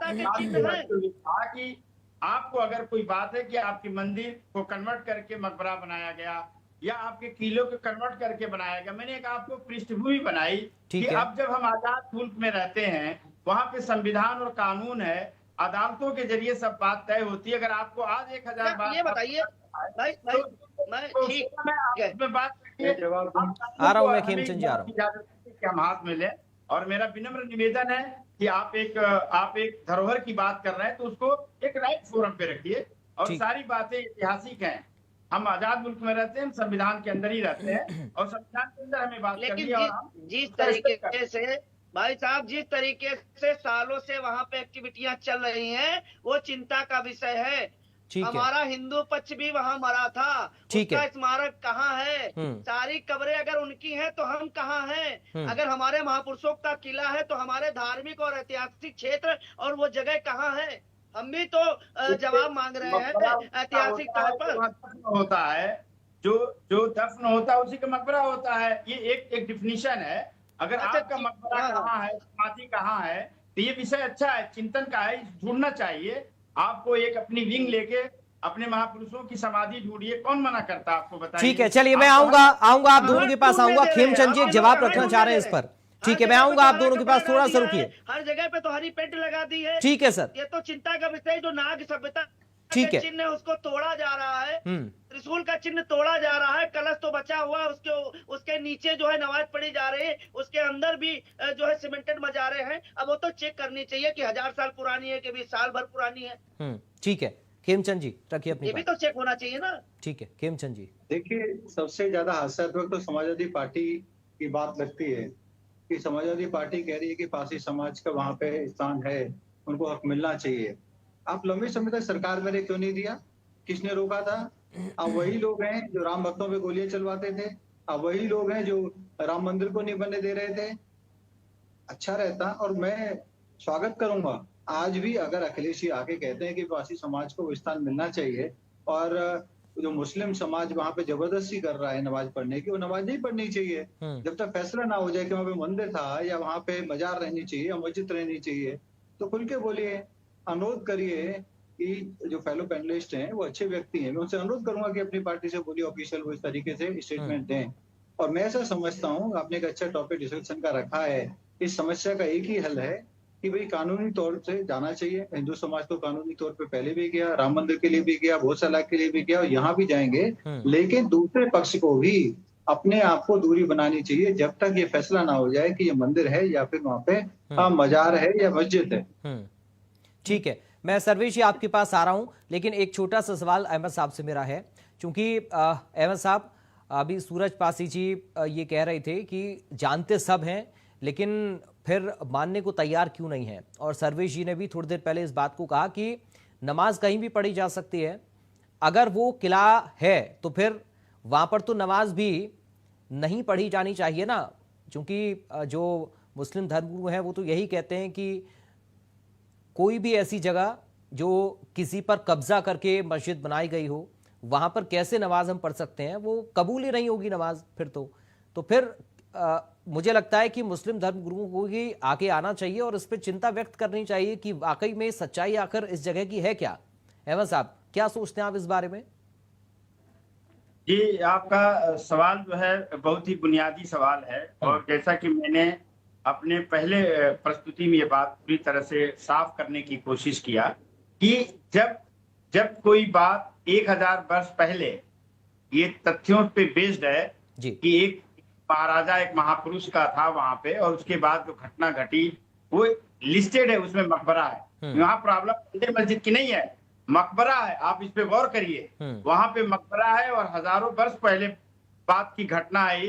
Speaker 5: कि आपको अगर कोई बात है कि आपके मंदिर को कन्वर्ट करके मकबरा बनाया गया, या आपके किलों को कन्वर्ट करके बनाया गया, मैंने एक आपको पृष्ठभूमि बनाई कि अब जब हम आजाद मुल्क में रहते हैं, वहां पे संविधान और कानून है, अदालतों के जरिए सब बात तय होती है। अगर आपको आज 1000 बात,
Speaker 2: ये बताइए मैं ठीक है,
Speaker 5: बात
Speaker 1: आ रहा हूँ मैं, खेमचंद जी आ रहा हूँ
Speaker 5: कि हम हाथ में लें। और मेरा विनम्र निवेदन है कि आप एक धरोहर की बात कर रहे हैं, तो उसको एक राइट फोरम पे रखिए। और सारी बातें ऐतिहासिक हैं। हम आजाद मुल्क में रहते हैं, हम संविधान के अंदर ही रहते हैं, और संविधान के अंदर हमें बात करनी है। और
Speaker 2: जिस तरीके से भाई साहब, जिस तरीके से सालों से वहाँ पे एक्टिविटियां चल रही हैं, वो चिंता का विषय है। हमारा हिंदू पक्ष भी वहाँ मरा था, उसका स्मारक कहाँ है? सारी कब्रें अगर उनकी हैं तो हम कहाँ हैं? अगर हमारे महापुरुषों का किला है तो हमारे धार्मिक और ऐतिहासिक क्षेत्र और वो जगह कहाँ है? हम भी तो जवाब मांग रहे हैं ऐतिहासिक तौर पर।
Speaker 5: होता है जो दफन होता है उसी का मकबरा होता है, ये एक डिफिनीशन है। अगर आपका मकबरा कहाँ है, समाधि कहाँ है, तो ये विषय अच्छा है, चिंतन का है, ढूंढना चाहिए। आपको एक अपनी विंग लेके अपने महापुरुषों की समाधि ढूंढिए, कौन मना करता है आपको? बताइए।
Speaker 1: ठीक है, चलिए मैं आऊंगा आप दोनों के पास आऊंगा। खेमचंद जी एक जवाब रखना चाह रहे हैं इस पर। ठीक है, मैं आऊंगा आप दोनों के पास, थोड़ा सा रुकिए।
Speaker 2: हर जगह पे तो हरी पेंट लगा दी है।
Speaker 1: ठीक है सर,
Speaker 2: ये तो चिंता का विषय, जो नाग सभ्यता
Speaker 1: ठीक है,
Speaker 2: चिन्ह उसको तोड़ा जा रहा है, त्रिशूल का चिन्ह तोड़ा जा रहा है, कलश तो बचा हुआ है, उसके नीचे जो है नमाज पढ़ी जा रही है, उसके अंदर भी जो है सीमेंटेड मजारे हैं। अब वो तो चेक करनी चाहिए कि 1000 साल पुरानी है कि 20 साल भर पुरानी है।
Speaker 1: ठीक है खेमचंद जी, रखिए अपनी
Speaker 2: ये भी तो चेक होना चाहिए ना।
Speaker 1: ठीक है खेमचंद जी।
Speaker 7: देखिए, सबसे ज्यादा हास्यास्पद तो समाजवादी पार्टी की बात लगती है कि समाजवादी पार्टी कह रही है कि पारसी समाज का वहां पे स्थान है, उनको हक मिलना चाहिए। आप लंबे समय तक सरकार में क्यों नहीं दिया? किसने रोका था? अब वही लोग हैं जो राम भक्तों पे गोलियां चलवाते थे, अब वही लोग हैं जो राम मंदिर को नहीं बनने दे रहे थे। अच्छा रहता, और मैं स्वागत करूंगा आज भी अगर अखिलेश जी आके कहते हैं कि पारसी समाज को स्थान मिलना चाहिए, और जो मुस्लिम समाज वहां पे जबरदस्ती कर रहा है नमाज पढ़ने की, वो नमाज नहीं पढ़नी चाहिए। जब तक फैसला ना हो जाए कि वहां पे मंदिर था या वहां पे मजार रहनी चाहिए या मस्जिद रहनी चाहिए, तो खुल के बोलिए, अनुरोध करिए कि जो फेलो पैनलिस्ट हैं वो अच्छे व्यक्ति हैं, मैं उनसे अनुरोध करूंगा कि अपनी पार्टी से बोलिए ऑफिशियल वो इस तरीके से स्टेटमेंट दें। और मैं ऐसा समझता हूँ, आपने एक अच्छा टॉपिक डिस्कशन का रखा है। इस समस्या का एक ही हल है कि भाई कानूनी तौर से जाना चाहिए। हिंदू समाज तो कानूनी तौर पे पहले भी गया, राम मंदिर के लिए भी गया, भोज तलाक के लिए भी गया, और यहाँ भी जाएंगे। लेकिन दूसरे पक्ष को भी अपने आप को दूरी बनानी चाहिए जब तक ये फैसला ना हो जाए कि ये मंदिर है या फिर वहां पे मजार है या मस्जिद है।
Speaker 1: ठीक है, मैं सर्वेश जी आपके पास आ रहा हूं, लेकिन एक छोटा सा सवाल अहमद साहब से मेरा है। चूंकि अहमद साहब, अभी सूरज पासी जी ये कह रहे थे कि जानते सब हैं लेकिन फिर मानने को तैयार क्यों नहीं है, और सर्वेश जी ने भी थोड़ी देर पहले इस बात को कहा कि नमाज कहीं भी पढ़ी जा सकती है। अगर वो किला है तो फिर वहां पर तो नमाज भी नहीं पढ़ी जानी चाहिए ना, क्योंकि जो मुस्लिम धर्मगुरु हैं वो तो यही कहते हैं कि कोई भी ऐसी जगह जो किसी पर कब्जा करके मस्जिद बनाई गई हो, वहां पर कैसे नमाज हम पढ़ सकते हैं? वो कबूल ही नहीं होगी नमाज फिर तो फिर मुझे लगता है कि मुस्लिम धर्मगुरुओं को ही आगे आना चाहिए और इस पर चिंता व्यक्त करनी चाहिए कि वाकई में सच्चाई आखिर इस जगह की है क्या। अहमद साहब, क्या सोचते हैं आप इस बारे में?
Speaker 5: जी, आपका सवाल जो है बहुत ही बुनियादी सवाल है, और जैसा कि मैंने अपने पहले प्रस्तुति में ये बात पूरी तरह से साफ करने की कोशिश किया कि जब कोई बात 1000 वर्ष पहले ये तथ्यों पे बेस्ड है
Speaker 1: जी।
Speaker 5: कि एक महाराजा, एक महापुरुष का था वहां पे, और उसके बाद जो घटना घटी वो लिस्टेड है, उसमें मकबरा है। यहाँ प्रॉब्लम मंदिर मस्जिद की नहीं है, मकबरा है। आप इस पे गौर करिए, वहां पे मकबरा है और हजारों वर्ष पहले बात की घटना है,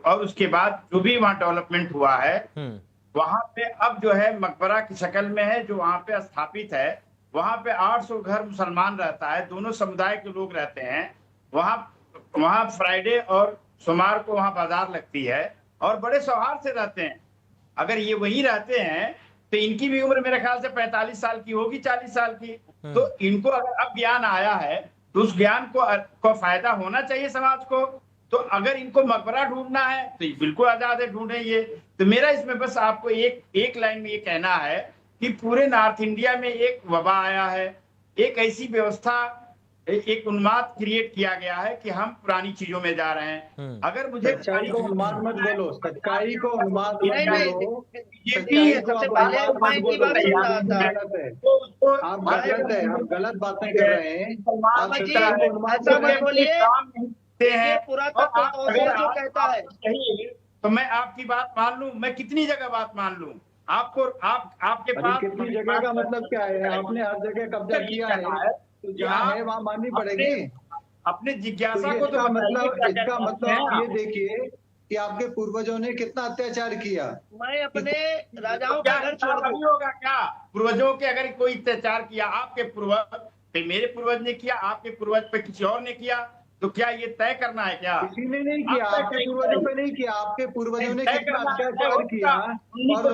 Speaker 5: और उसके बाद जो भी वहाँ डेवलपमेंट हुआ है वहां पे अब जो है मकबरा की शक्ल में है, जो वहां पे स्थापित है। वहां पे 800 घर मुसलमान रहता है, दोनों समुदाय के लोग रहते हैं। वहां फ्राइडे और सोमवार को वहां बाजार लगती है और बड़े सौहार्द से रहते हैं। अगर ये वहीं रहते हैं तो इनकी भी उम्र मेरे ख्याल से 45 साल की होगी, 40 साल की। तो इनको अगर अब ज्ञान आया है तो उस ज्ञान को फायदा होना चाहिए समाज को। तो अगर इनको मकबरा ढूंढना है तो बिल्कुल आजाद है, ढूंढे ये। तो मेरा इसमें बस आपको एक लाइन में ये कहना है कि पूरे नॉर्थ इंडिया में एक वबा आया है, एक ऐसी व्यवस्था, एक उन्माद क्रिएट किया गया है कि हम पुरानी चीजों में जा रहे हैं। अगर मुझे
Speaker 7: सच्चाई को उन्माद मत बोलो, सच्चाई को उन्माद मत बोलो।
Speaker 2: बीजेपी सबसे पहले मैं इनकी बात सुन रहा था।
Speaker 7: आप गलत है, आप गलत बातें कर रहे हैं। आप
Speaker 2: जी,
Speaker 7: सच्चाई को उन्माद
Speaker 2: ऐसा मत बोलिए।
Speaker 5: हैं
Speaker 2: पुरातत्व
Speaker 5: अगर
Speaker 2: जो
Speaker 5: आप
Speaker 2: कहता है
Speaker 5: तो मैं आपकी बात मान लूं, मैं कितनी जगह बात मान लूं आपको, आपके पास
Speaker 7: कितनी जगह का मतलब क्या है? आपने हर जगह कब्जा किया है, तो जहाँ है वहाँ माननी पड़ेगी।
Speaker 5: अपने जिज्ञासा को
Speaker 7: इसका
Speaker 5: तो
Speaker 7: मतलब आप ये देखिए कि आपके पूर्वजों ने कितना अत्याचार किया।
Speaker 2: मैं अपने राजाओं
Speaker 5: क्या
Speaker 2: का घर छोड़
Speaker 5: अभी होगा क्या? पूर्वजों के अगर कोई अत्याचार किया, आपके पूर्वज पे, मेरे पूर्वज ने किया, आपके पूर्वज पे किसी और ने किया, तो क्या ये तय करना है क्या?
Speaker 7: किसी ने नहीं किया, आपके पूर्वजों पे नहीं किया। आपके पूर्वजों ने कितना अत्याचार किया, और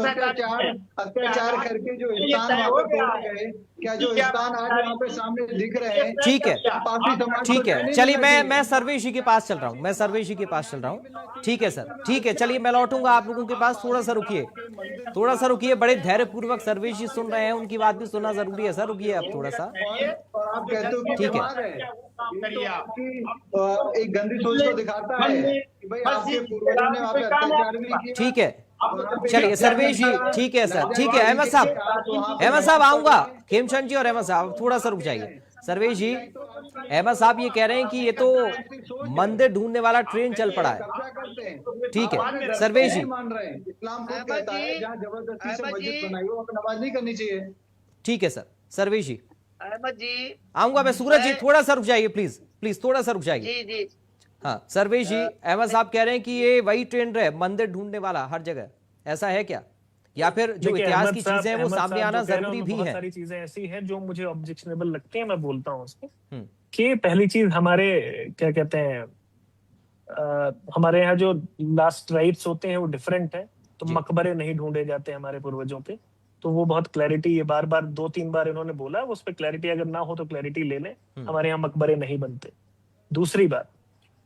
Speaker 7: अत्याचार करके जो स्थान वहाँ पे तोड़ गए, क्या जो स्थान आज वहाँ पे सामने दिख रहे हैं।
Speaker 1: ठीक है,
Speaker 7: पारसी समाज
Speaker 1: ठीक
Speaker 7: को
Speaker 1: है।
Speaker 7: कहने
Speaker 1: चलिए
Speaker 7: नहीं
Speaker 1: मैं सर्वेश जी के पास चल रहा हूँ, मैं सर्वेश जी के पास चल रहा हूँ। ठीक है सर, ठीक है, चलिए मैं लौटूंगा आप लोगों के पास। थोड़ा सा रुकिए, थोड़ा सा रुकिए। बड़े धैर्य पूर्वक सर्वेश जी सुन रहे हैं, उनकी बात भी सुनना जरूरी है सर। रुकिए आप थोड़ा सा।
Speaker 7: और आप कहते हो कि
Speaker 1: ठीक है।
Speaker 7: बीमार है, एक गंदी सोच को दिखाता है कि भाई आपके पूर्वजों ने वहाँ पे अत्याचार भी किया।
Speaker 1: ठीक है, चलिए सर्वेश जी, ठीक है सर, ठीक है। अहमद साहब आऊंगा। खेमचंद जी और अहमद साहब थोड़ा सा रुक जाइए। सर्वेश जी, अहमद साहब ये कह रहे हैं कि ये तो मंदिर ढूंढने वाला ट्रेन चल पड़ा है। ठीक है सर्वेश जी,
Speaker 7: मान रहे हैं, इस्लाम खुद कहता है जहाँ जबरदस्ती से मस्जिद बनाई हो वहाँ नमाज नहीं करनी चाहिए।
Speaker 1: ठीक है सर। सर्वेश जी
Speaker 2: अहमद जी
Speaker 1: आऊंगा मैं। सूरज जी थोड़ा सा रुक जाइए प्लीज, प्लीज थोड़ा सा रुक जाइए।
Speaker 2: जी जी
Speaker 1: हाँ सर्वेश जी, अहमद साहब कह रहे हैं कि ये वही ट्रेंड है मंदिर ढूंढने वाला हर जगह, ऐसा है क्या? या फिर जो
Speaker 8: देखिए,
Speaker 1: इतिहास
Speaker 8: अहमद
Speaker 1: की
Speaker 8: साहब-
Speaker 1: चीजें हैं वो
Speaker 8: अहमद
Speaker 1: सामने
Speaker 8: साहब
Speaker 1: आना
Speaker 8: जो कह रहे हैं,
Speaker 1: जरूरी भी
Speaker 8: बहुत
Speaker 1: है।
Speaker 8: सारी चीजें ऐसी हैं जो मुझे ऑब्जेक्शनेबल लगती हैं, मैं बोलता हूँ उसको कि पहली चीज हमारे क्या कहते हैं, हमारे यहाँ जो लास्ट राइट्स होते हैं वो डिफरेंट है। तो
Speaker 1: जी।
Speaker 8: मकबरे नहीं ढूंढे जाते हमारे पूर्वजों पे, तो वो बहुत क्लैरिटी, ये बार बार 2-3 बार इन्होंने बोला, उस पर क्लैरिटी अगर ना हो तो क्लैरिटी ले लें। हमारे यहाँ मकबरे नहीं बनते। दूसरी बात,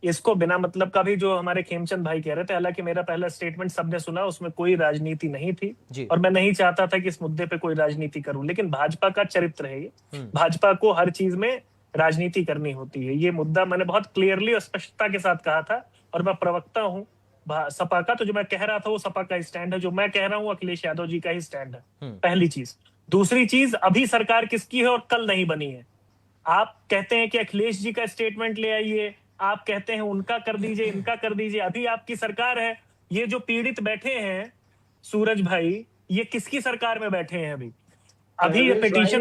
Speaker 8: इसको बिना मतलब का भी जो हमारे खेमचंद भाई कह रहे थे, हालांकि मेरा पहला स्टेटमेंट सबने सुना, उसमें कोई राजनीति नहीं थी
Speaker 1: जी।
Speaker 8: और मैं नहीं चाहता था कि इस मुद्दे पे कोई राजनीति करूं, लेकिन भाजपा का चरित्र है ये। भाजपा को हर चीज में राजनीति करनी होती है। ये मुद्दा मैंने बहुत क्लियरली और स्पष्टता के साथ कहा था, और मैं प्रवक्ता हूँ सपा का, तो जो मैं कह रहा था वो सपा का स्टैंड है, जो मैं कह रहा हूँ अखिलेश यादव जी का ही स्टैंड है। पहली चीज। दूसरी चीज, अभी सरकार किसकी है और कल नहीं बनी है। आप कहते हैं कि अखिलेश जी का स्टेटमेंट ले आइए, आप कहते हैं उनका कर दीजिए, इनका कर दीजिए। अभी आपकी सरकार है। ये जो पीड़ित बैठे हैं सूरज भाई, ये किसकी सरकार में बैठे हैं अभी ये पिटीशन।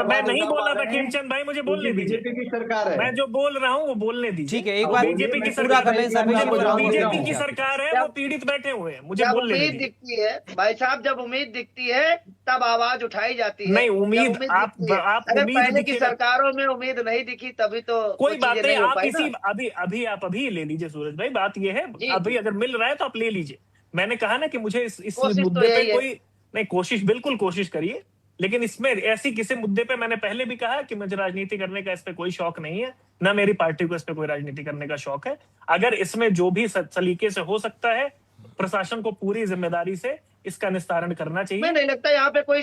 Speaker 8: मैं नहीं बोल रहा था खेमचंद भाई, मुझे बोलने दीजिए।
Speaker 7: बीजेपी की सरकार है।
Speaker 8: मैं जो बोल रहा हूँ वो बोलने दीजिए।
Speaker 1: ठीक है, एक बार
Speaker 8: बीजेपी की
Speaker 1: पूरा कर लें सर्वेश जी, फिर
Speaker 8: बीजेपी की सरकार है, वो पीड़ित बैठे हुए हैं, मुझे
Speaker 2: जब
Speaker 8: बोलने
Speaker 2: उम्मीद
Speaker 8: दीजिए।
Speaker 2: दिखती है भाई साहब, जब उम्मीद दिखती है तब आवाज उठाई जाती है।
Speaker 8: नहीं,
Speaker 2: जब
Speaker 8: उम्मीद
Speaker 2: दिखती है।
Speaker 8: आप
Speaker 2: अगर
Speaker 8: उम्मीद
Speaker 2: पहले की
Speaker 8: दिखेगा-
Speaker 2: सरकारों में उम्मीद नहीं दिखी तभी तो
Speaker 8: कोई
Speaker 2: वो
Speaker 8: बात
Speaker 2: चीजें
Speaker 8: नहीं,
Speaker 2: हो
Speaker 8: आप
Speaker 2: पाई
Speaker 8: इसी
Speaker 2: ना।
Speaker 8: अभी ले लीजिए सूरज भाई। बात ये है,
Speaker 2: जी,
Speaker 8: अभी
Speaker 2: जी।
Speaker 8: अगर मिल रहा है तो आप ले लीजिए। मैंने कहा ना कि मुझे इस
Speaker 2: कोशिश तो
Speaker 8: मुद्दे पे
Speaker 2: यही है।
Speaker 8: कोई नहीं, कोशिश बिल्कुल कोशिश करिए। लेकिन इसमें ऐसी किसी मुद्दे पे मैंने पहले भी कहा कि मुझे राजनीति करने का इस पे कोई शौक नहीं है, ना मेरी पार्टी को इस पे कोई राजनीति करने का शौक है। अगर इसमें जो भी सलीके से हो सकता है, प्रशासन को पूरी जिम्मेदारी से इसका निस्तारण करना चाहिए।
Speaker 2: हमें नहीं लगता यहाँ पे कोई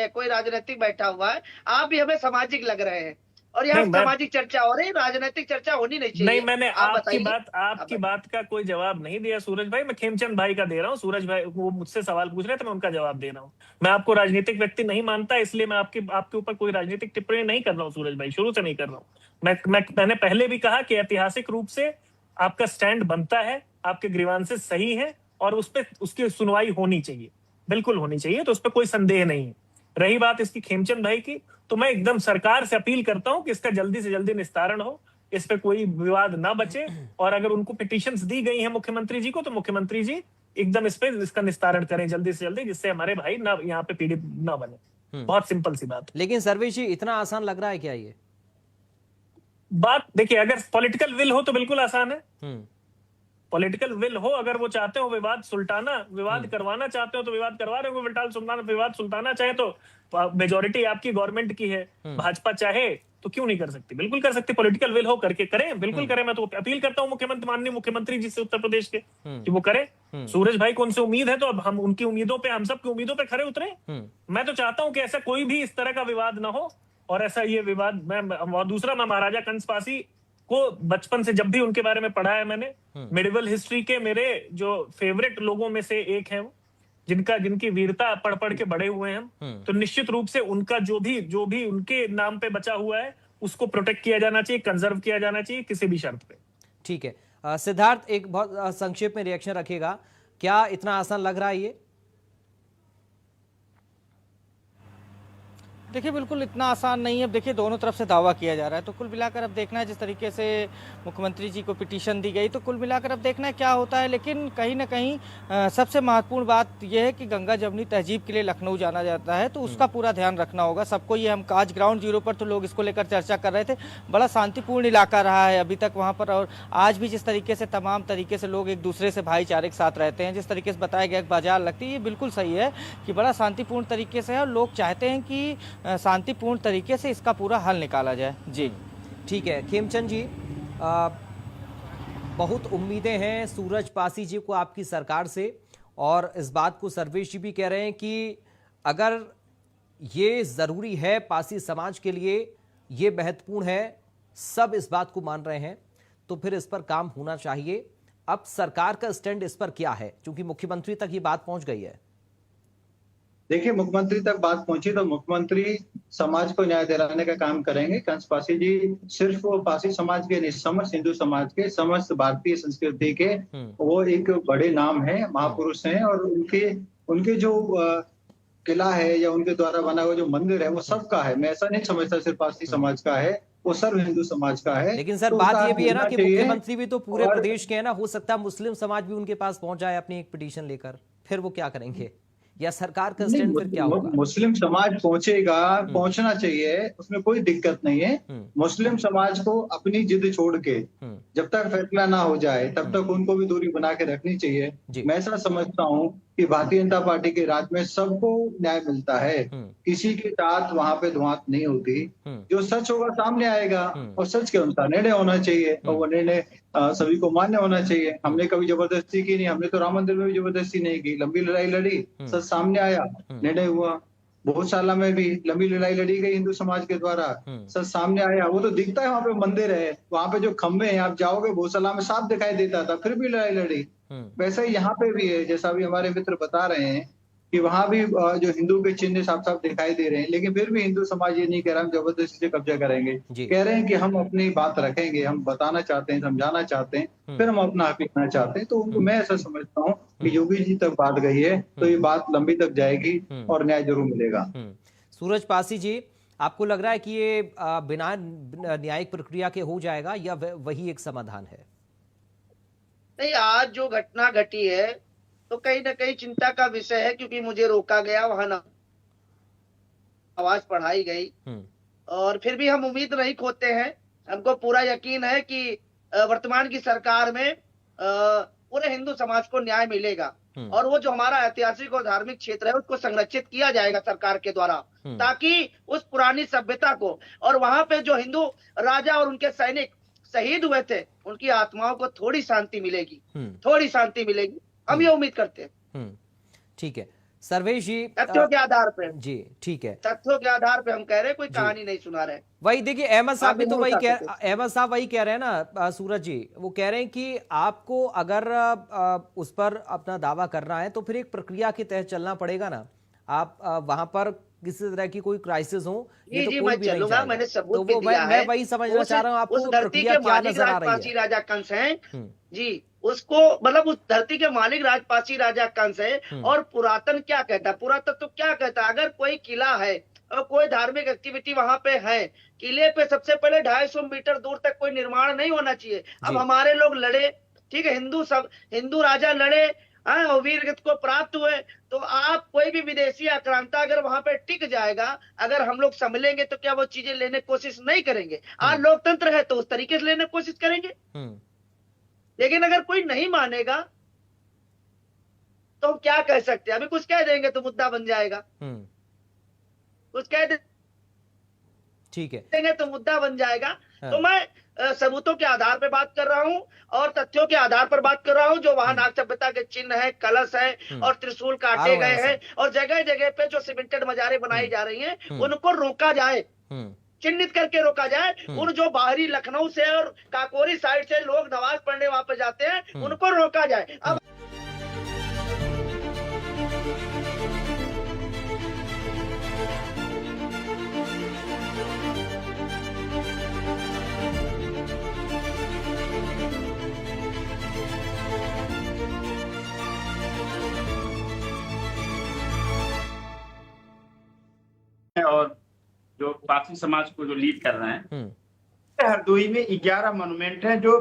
Speaker 2: कोई राजनीतिक बैठा हुआ है। आप भी हमें सामाजिक लग रहे हैं और यहाँ सामाजिक चर्चा हो रही, राजनीतिक चर्चा होनी नहीं चाहिए।
Speaker 8: नहीं, मैंने आपकी
Speaker 2: बताइए।
Speaker 8: बात का कोई जवाब नहीं दिया सूरज भाई, मैं खेमचंद भाई का दे रहा हूँ। सूरज भाई वो मुझसे सवाल पूछ रहे थे, मैं उनका जवाब दे रहा हूँ। मैं आपको राजनीतिक व्यक्ति नहीं मानता, इसलिए मैं आपके ऊपर कोई राजनीतिक टिप्पणी नहीं कर रहा हूँ सूरज भाई, शुरू से नहीं कर रहा हूँ। मैंने पहले भी कहा कि ऐतिहासिक रूप से आपका स्टैंड बनता है, आपके ग्रीवांसेस सही है और उसकी सुनवाई होनी चाहिए, बिल्कुल होनी चाहिए, तो उस पर कोई संदेह नहीं है। रही बात इसकी खेमचंद भाई की, तो मैं एकदम सरकार से अपील करता हूं कि इसका जल्दी से जल्दी निस्तारण हो, इस पे कोई विवाद ना बचे। और अगर उनको पिटीशंस दी गई हैं मुख्यमंत्री जी को, तो मुख्यमंत्री जी एकदम इसका निस्तारण करें जल्दी से जल्दी, जिससे हमारे भाई ना यहाँ पे पीड़ित ना बने। बहुत सिंपल सी बात।
Speaker 1: लेकिन सर्वेश जी, इतना आसान लग रहा है क्या ये
Speaker 8: बात? देखिए, अगर पॉलिटिकल विल हो तो बिल्कुल आसान है। पॉलिटिकल विल हो, अगर वो चाहते हो विवाद करवाना चाहते हो तो विवाद करवा रहे हो। विवाद सुलटाना चाहे तो मेजोरिटी आपकी गवर्नमेंट की है, भाजपा चाहे तो क्यों नहीं कर सकती? बिल्कुल कर सकती। पॉलिटिकल विल हो करके करें, बिल्कुल करें। मैं तो अपील करता हूँ माननीय मुख्यमंत्री जी से उत्तर प्रदेश के कि वो करें। सूरज भाई को उनसे उम्मीद है, तो अब हम उनकी उम्मीदों पे, हम सबकी उम्मीदों पे खरे उतरे। मैं तो चाहता हूँ कि ऐसा कोई भी इस तरह का विवाद ना हो। और ऐसा ये विवाद और दूसरा, मैं महाराजा कंस पासी को बचपन से जब भी उनके बारे में पढ़ा है मैंने, मेडिवल हिस्ट्री के मेरे जो फेवरेट लोगों में से एक है वो, जिनकी वीरता पढ़ के बड़े हुए हैं। तो निश्चित रूप से उनका जो भी उनके नाम पे बचा हुआ है, उसको प्रोटेक्ट किया जाना चाहिए, कंजर्व किया जाना चाहिए किसी भी शर्त पे।
Speaker 1: ठीक है। सिद्धार्थ, एक बहुत संक्षेप में रिएक्शन रखेगा, क्या इतना आसान लग रहा है ये?
Speaker 4: देखिए, बिल्कुल इतना आसान नहीं है। अब देखिए, दोनों तरफ से दावा किया जा रहा है, तो कुल मिलाकर अब देखना है, जिस तरीके से मुख्यमंत्री जी को पिटीशन दी गई, तो कुल मिलाकर अब देखना है क्या होता है। लेकिन कहीं ना कहीं सबसे महत्वपूर्ण बात यह है कि गंगा जमुनी तहजीब के लिए लखनऊ जाना जाता है, तो उसका पूरा ध्यान रखना होगा सबको। ये हम आज ग्राउंड जीरो पर तो लोग इसको लेकर चर्चा कर रहे थे, बड़ा शांतिपूर्ण इलाका रहा है अभी तक वहाँ पर, और आज भी जिस तरीके से तमाम तरीके से लोग एक दूसरे से भाईचारे के साथ रहते हैं, जिस तरीके से बताया गया बाजार लगती है, ये बिल्कुल सही है कि बड़ा शांतिपूर्ण तरीके से है, और लोग चाहते हैं कि शांतिपूर्ण तरीके से इसका पूरा हल निकाला जाए। जी
Speaker 1: ठीक है। खेमचंद जी, बहुत उम्मीदें हैं सूरज पासी जी को आपकी सरकार से, और इस बात को सर्वेश जी भी कह रहे हैं कि अगर ये ज़रूरी है पासी समाज के लिए, ये महत्वपूर्ण है, सब इस बात को मान रहे हैं, तो फिर इस पर काम होना चाहिए। अब सरकार का स्टैंड इस पर क्या है, क्योंकि मुख्यमंत्री तक ये बात पहुंच गई है?
Speaker 7: देखिए, मुख्यमंत्री तक बात पहुंची तो मुख्यमंत्री समाज को न्याय दिलाने का काम करेंगे। कंस पासी जी सिर्फ वो पासी समाज के नहीं, समस्त हिंदू समाज के, समस्त भारतीय संस्कृति के वो एक बड़े नाम है, महापुरुष हैं। और उनके जो किला है या उनके द्वारा बना हुआ जो मंदिर है, वो सबका है। मैं ऐसा नहीं समझता सिर्फ पासी समाज का है, वो सर्व हिंदू समाज का है।
Speaker 1: लेकिन सर,
Speaker 7: तो
Speaker 1: बात ये भी है ना कि मुख्यमंत्री भी तो पूरे प्रदेश के हैं ना, हो सकता है मुस्लिम समाज भी उनके पास पहुंच जाए अपनी एक पिटीशन लेकर, फिर वो क्या करेंगे? या सरकार का स्टैंड फिर क्या होगा?
Speaker 7: मुस्लिम समाज पहुंचेगा, पहुंचना चाहिए, उसमें कोई दिक्कत नहीं है। मुस्लिम समाज को अपनी जिद छोड़ के जब तक फैसला ना हो जाए, तब तक उनको भी दूरी बना के रखनी चाहिए। मैं ऐसा समझता हूँ कि भारतीय जनता पार्टी के राज में सबको न्याय मिलता है, किसी की तात वहां पे धुआंत नहीं होती। जो सच होगा सामने आएगा, और सच के अनुसार निर्णय होना चाहिए, और वो निर्णय सभी को मान्य होना चाहिए। हमने कभी जबरदस्ती की नहीं, हमने तो राम मंदिर में भी जबरदस्ती नहीं की, लंबी लड़ाई लड़ी, सच सामने आया, निर्णय हुआ। गौशाला में भी लंबी लड़ाई लड़ी गई हिंदू समाज के द्वारा, सच सामने आया। वो तो दिखता है, वहां पे मंदिर है, वहां पे जो खंबे हैं, आप जाओगे गौशाला में साफ दिखाई देता था, फिर भी लड़ाई लड़ी। वैसा ही यहाँ पे भी है, जैसा भी हमारे मित्र बता रहे हैं कि वहां भी जो हिंदू के चिन्ह साफ साफ दिखाई दे रहे हैं, लेकिन फिर भी हिंदू समाज ये नहीं कह रहा हम जबरदस्ती से कब्जा करेंगे। कह रहे हैं कि हम अपनी बात रखेंगे, हम बताना चाहते हैं, समझाना चाहते हैं, फिर हम अपना हक लिखना चाहते हैं। तो मैं ऐसा समझता हूँ कि योगी जी तक बात गई है, तो ये बात लंबी तक जाएगी और न्याय जरूर मिलेगा।
Speaker 1: सूरज पासी जी, आपको लग रहा है कि ये बिना न्यायिक प्रक्रिया के हो जाएगा, या वही एक समाधान है?
Speaker 2: नहीं, आज जो घटना घटी है तो कहीं ना कहीं चिंता का विषय है, क्योंकि मुझे रोका गया, वहां आवाज बढ़ाई गई, और फिर भी हम उम्मीद नहीं खोते हैं। हमको पूरा यकीन है कि वर्तमान की सरकार में पूरे हिंदू समाज को न्याय मिलेगा। और वो जो हमारा ऐतिहासिक और धार्मिक क्षेत्र है उसको संरक्षित किया जाएगा सरकार के द्वारा, ताकि उस पुरानी सभ्यता को और वहां पे जो हिंदू राजा और उनके सैनिक शहीद हुए थे उनकी आत्माओं को थोड़ी शांति मिलेगी, थोड़ी शांति मिलेगी, हम ये उम्मीद करते हैं।
Speaker 1: ठीक है सर्वेश जी,
Speaker 2: तथ्यों के आधार पे
Speaker 1: जी ठीक है,
Speaker 2: तथ्यों के आधार पे हम कह रहे हैं, कोई कहानी नहीं सुना रहे।
Speaker 1: वही देखिए अहमद साहब भी तो वही अहमद साहब वही कह रहे हैं ना सूरज जी, वो कह रहे हैं कि आपको अगर उस पर अपना दावा करना है तो फिर एक प्रक्रिया के तहत चलना पड़ेगा ना, आप वहां पर किसी तरह की कोई क्राइसिस हो ये तो कोई भी नहीं चाहेगा।
Speaker 2: मैंने सबूत
Speaker 1: तो
Speaker 2: भी
Speaker 1: वो
Speaker 2: दिया
Speaker 1: मैं वही समझना चाह रहा हूँ, आपको
Speaker 2: उस धरती
Speaker 1: प्रक्रिया
Speaker 2: के
Speaker 1: क्या
Speaker 2: मालिक
Speaker 1: नजर आ रही
Speaker 2: राजपासी
Speaker 1: है?
Speaker 2: राजा कंस हैं जी, उसको मतलब उस धरती के मालिक राजपासी राजा कंस है। और पुरातन क्या कहता है, पुरातत्व क्या कहता है, अगर कोई किला है और कोई धार्मिक एक्टिविटी वहां पे है, किले पे सबसे पहले 250 मीटर दूर तक कोई निर्माण नहीं होना चाहिए। अब हमारे लोग लड़े, ठीक है, हिंदू राजा लड़े और वीर गति को प्राप्त हुए, तो आप कोई भी विदेशी आक्रांता अगर वहां पे टिक जाएगा, अगर हम लोग संभलेंगे तो क्या वो चीजें लेने की कोशिश नहीं करेंगे? आज लोकतंत्र है तो उस तरीके से लेने की कोशिश करेंगे, लेकिन अगर कोई नहीं मानेगा तो हम क्या कह सकते हैं? अभी कुछ कह देंगे तो मुद्दा बन जाएगा, कुछ कह
Speaker 1: ठीक है
Speaker 2: देंगे तो मुद्दा बन जाएगा। तो मैं सबूतों के आधार पर बात कर रहा हूं और तथ्यों के आधार पर बात कर रहा हूं। जो वहां नाग सभ्यता के चिन्ह है, कलश है और त्रिशूल काटे गए हैं और जगह जगह पे जो सीमेंटेड मजारे बनाई जा रही हैं उनको रोका जाए, चिन्हित करके रोका जाए। उन जो बाहरी लखनऊ से और काकोरी साइड से लोग नमाज पढ़ने वहां पे जाते हैं उनको रोका जाए। अब
Speaker 5: और जो पारसी समाज को जो लीड कर रहे हैं, हरदोई में 11 मोन्यूमेंट हैं जो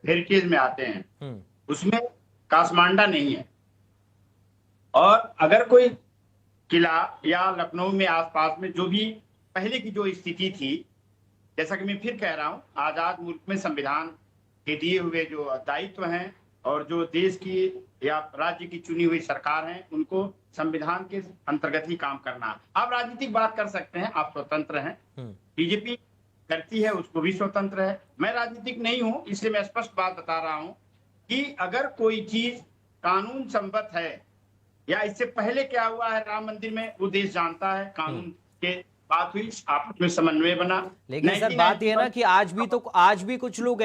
Speaker 5: हेरिटेज में आते हैं, उसमें कासमांडा नहीं है। और अगर कोई किला या लखनऊ में आसपास में जो भी पहले की जो स्थिति थी, जैसा कि मैं फिर कह रहा हूं, आजाद मुल्क में संविधान के दिए हुए जो दायित्व हैं और जो देश की या राज्य की चुनी हुई सरकार है उनको संविधान के अंतर्गत ही काम करना। आप राजनीतिक बात कर सकते हैं, आप स्वतंत्र हैं, बीजेपी करती है उसको भी स्वतंत्र है, मैं राजनीतिक नहीं हूं, इसलिए मैं स्पष्ट बात बता रहा हूं कि अगर कोई चीज कानून सम्मत है या इससे पहले क्या हुआ है राम मंदिर में वो देश जानता है, कानून के बात हुई, आपस में समन्वय बना।
Speaker 1: लेकिन सर बात यह है ना कि आज भी कुछ लोग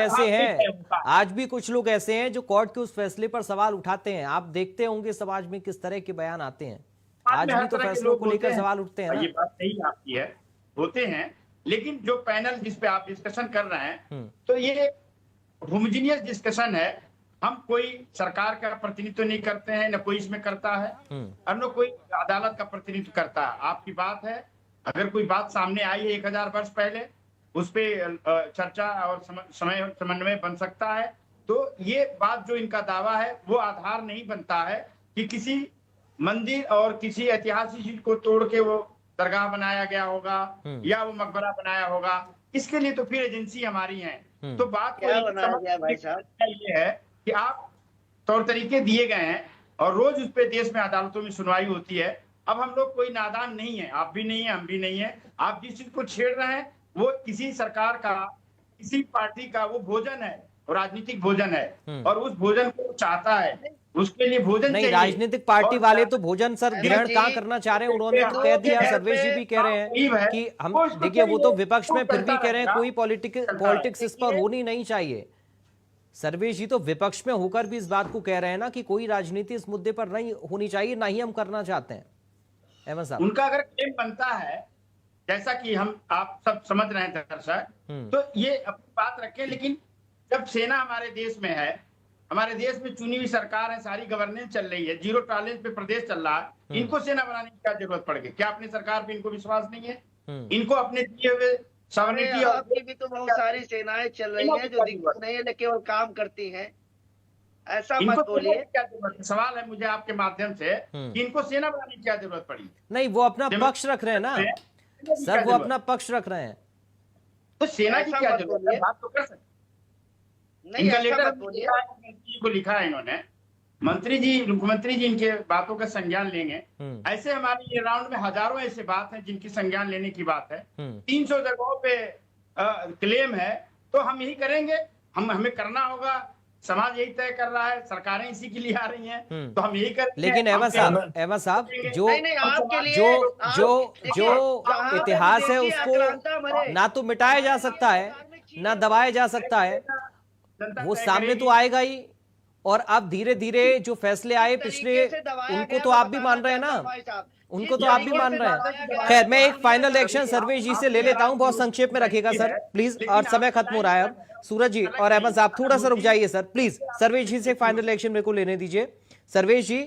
Speaker 1: ऐसे हैं जो कोर्ट के उस फैसले पर सवाल उठाते हैं। आप देखते होंगे समाज में किस तरह के बयान आते हैं, आज भी तो फैसलों को लेकर सवाल उठते हैं ना।
Speaker 5: ये बात सही आपकी है, होते हैं, लेकिन जो पैनल जिस पे आप डिस्कशन कर रहे हैं तो ये होमोजेनियस डिस्कशन है। हम कोई सरकार का प्रतिनिधित्व नहीं करते हैं, न कोई इसमें करता है और न कोई अदालत का प्रतिनिधित्व करता है। आपकी बात है, अगर कोई बात सामने आई है 1000 वर्ष पहले, उस पे चर्चा और समन्वय बन सकता है। तो ये बात जो इनका दावा है वो आधार नहीं बनता है कि किसी मंदिर और किसी ऐतिहासिक चीज को तोड़ के वो दरगाह बनाया गया होगा या वो मकबरा बनाया होगा। इसके लिए तो फिर एजेंसी हमारी है। तो बात ये है कि आप तौर तरीके दिए गए हैं और रोज उस पर देश में अदालतों में सुनवाई होती है। अब हम लोग कोई नादान नहीं है, आप भी नहीं है, हम भी नहीं है। आप जिस चीज को छेड़ रहे हैं वो किसी सरकार का, किसी पार्टी का वो भोजन है, राजनीतिक भोजन है और उस भोजन को चाहता है, उसके लिए भोजन
Speaker 1: नहीं। राजनीतिक पार्टी वाले तो भोजन सर ग्रहण कहाँ करना चाह रहे हैं, उन्होंने तो कह दिया। सर्वेश जी भी कह रहे हैं कि हम देखिए वो तो विपक्ष में फिर भी कह रहे हैं कोई पॉलिटिक्स इस पर होनी नहीं चाहिए। सर्वेश जी तो विपक्ष में होकर भी इस बात को कह रहे हैं ना कि कोई राजनीति इस मुद्दे पर नहीं होनी चाहिए, ना ही हम करना चाहते हैं। अहमद साहब,
Speaker 5: उनका अगर क्लेम बनता है, जैसा कि हम आप सब समझ रहे हैं दर्शक, तो ये अपनी बात रखें। लेकिन जब सेना हमारे देश में है, हमारे देश में चुनी हुई सरकार है, सारी गवर्नेंस चल रही है, 0 टॉलरेंस पे प्रदेश चल रहा है, इनको सेना बनाने की क्या जरूरत पड़ गई? क्या अपनी सरकार पे इनको विश्वास नहीं है? इनको अपने दिए हुए सॉवरेनिटी और
Speaker 2: भी तो बहुत सारी सेनाएं चल रही हैं जो दिक्कत नहीं है, लेकिन केवल काम करती हैं, ऐसा मत बोलिए।
Speaker 5: क्या जरूरत है? सवाल है मुझे आपके माध्यम से कि इनको सेना बनाने की क्या जरूरत पड़ी?
Speaker 1: नहीं, वो अपना पक्ष रख रहे हैं ना सर, वो अपना पक्ष रख रहे हैं।
Speaker 5: तो सेना की क्या जरूरत है? बात तो कर सकते। इनका लेटर को लिखा है इन्होंने मंत्री जी, मुख्यमंत्री जी इनके बातों का संज्ञान लेंगे। ऐसे हमारे ये राउंड में हजारों ऐसे बात है जिनकी संज्ञान लेने की बात है। 300 जगहों पे क्लेम है, तो हम यही करेंगे। हमें करना होगा, समाज यही तय कर रहा है, सरकारें इसी के लिए आ रही हैं, तो हम यही करेंगे।
Speaker 1: लेकिन अहमद साहब जो इतिहास है उसको ना तो मिटाया जा सकता है ना दबाया जा सकता है, वो सामने तो आएगा ही। और अब धीरे धीरे जो फैसले आए पिछले, उनको तो आप भी मान रहे हैं ना, उनको तो आप भी मान रहे हैं। खैर, मैं एक फाइनल एक्शन सर्वेश जी से ले लेता हूं, बहुत संक्षेप में रखिएगा सर प्लीज, और समय खत्म हो रहा है अब। सूरज जी और अहमद साहब थोड़ा सा रुक जाइए सर प्लीज। सर्वेश जी से फाइनल एक्शन मेरे को लेने दीजिए। सर्वेश जी,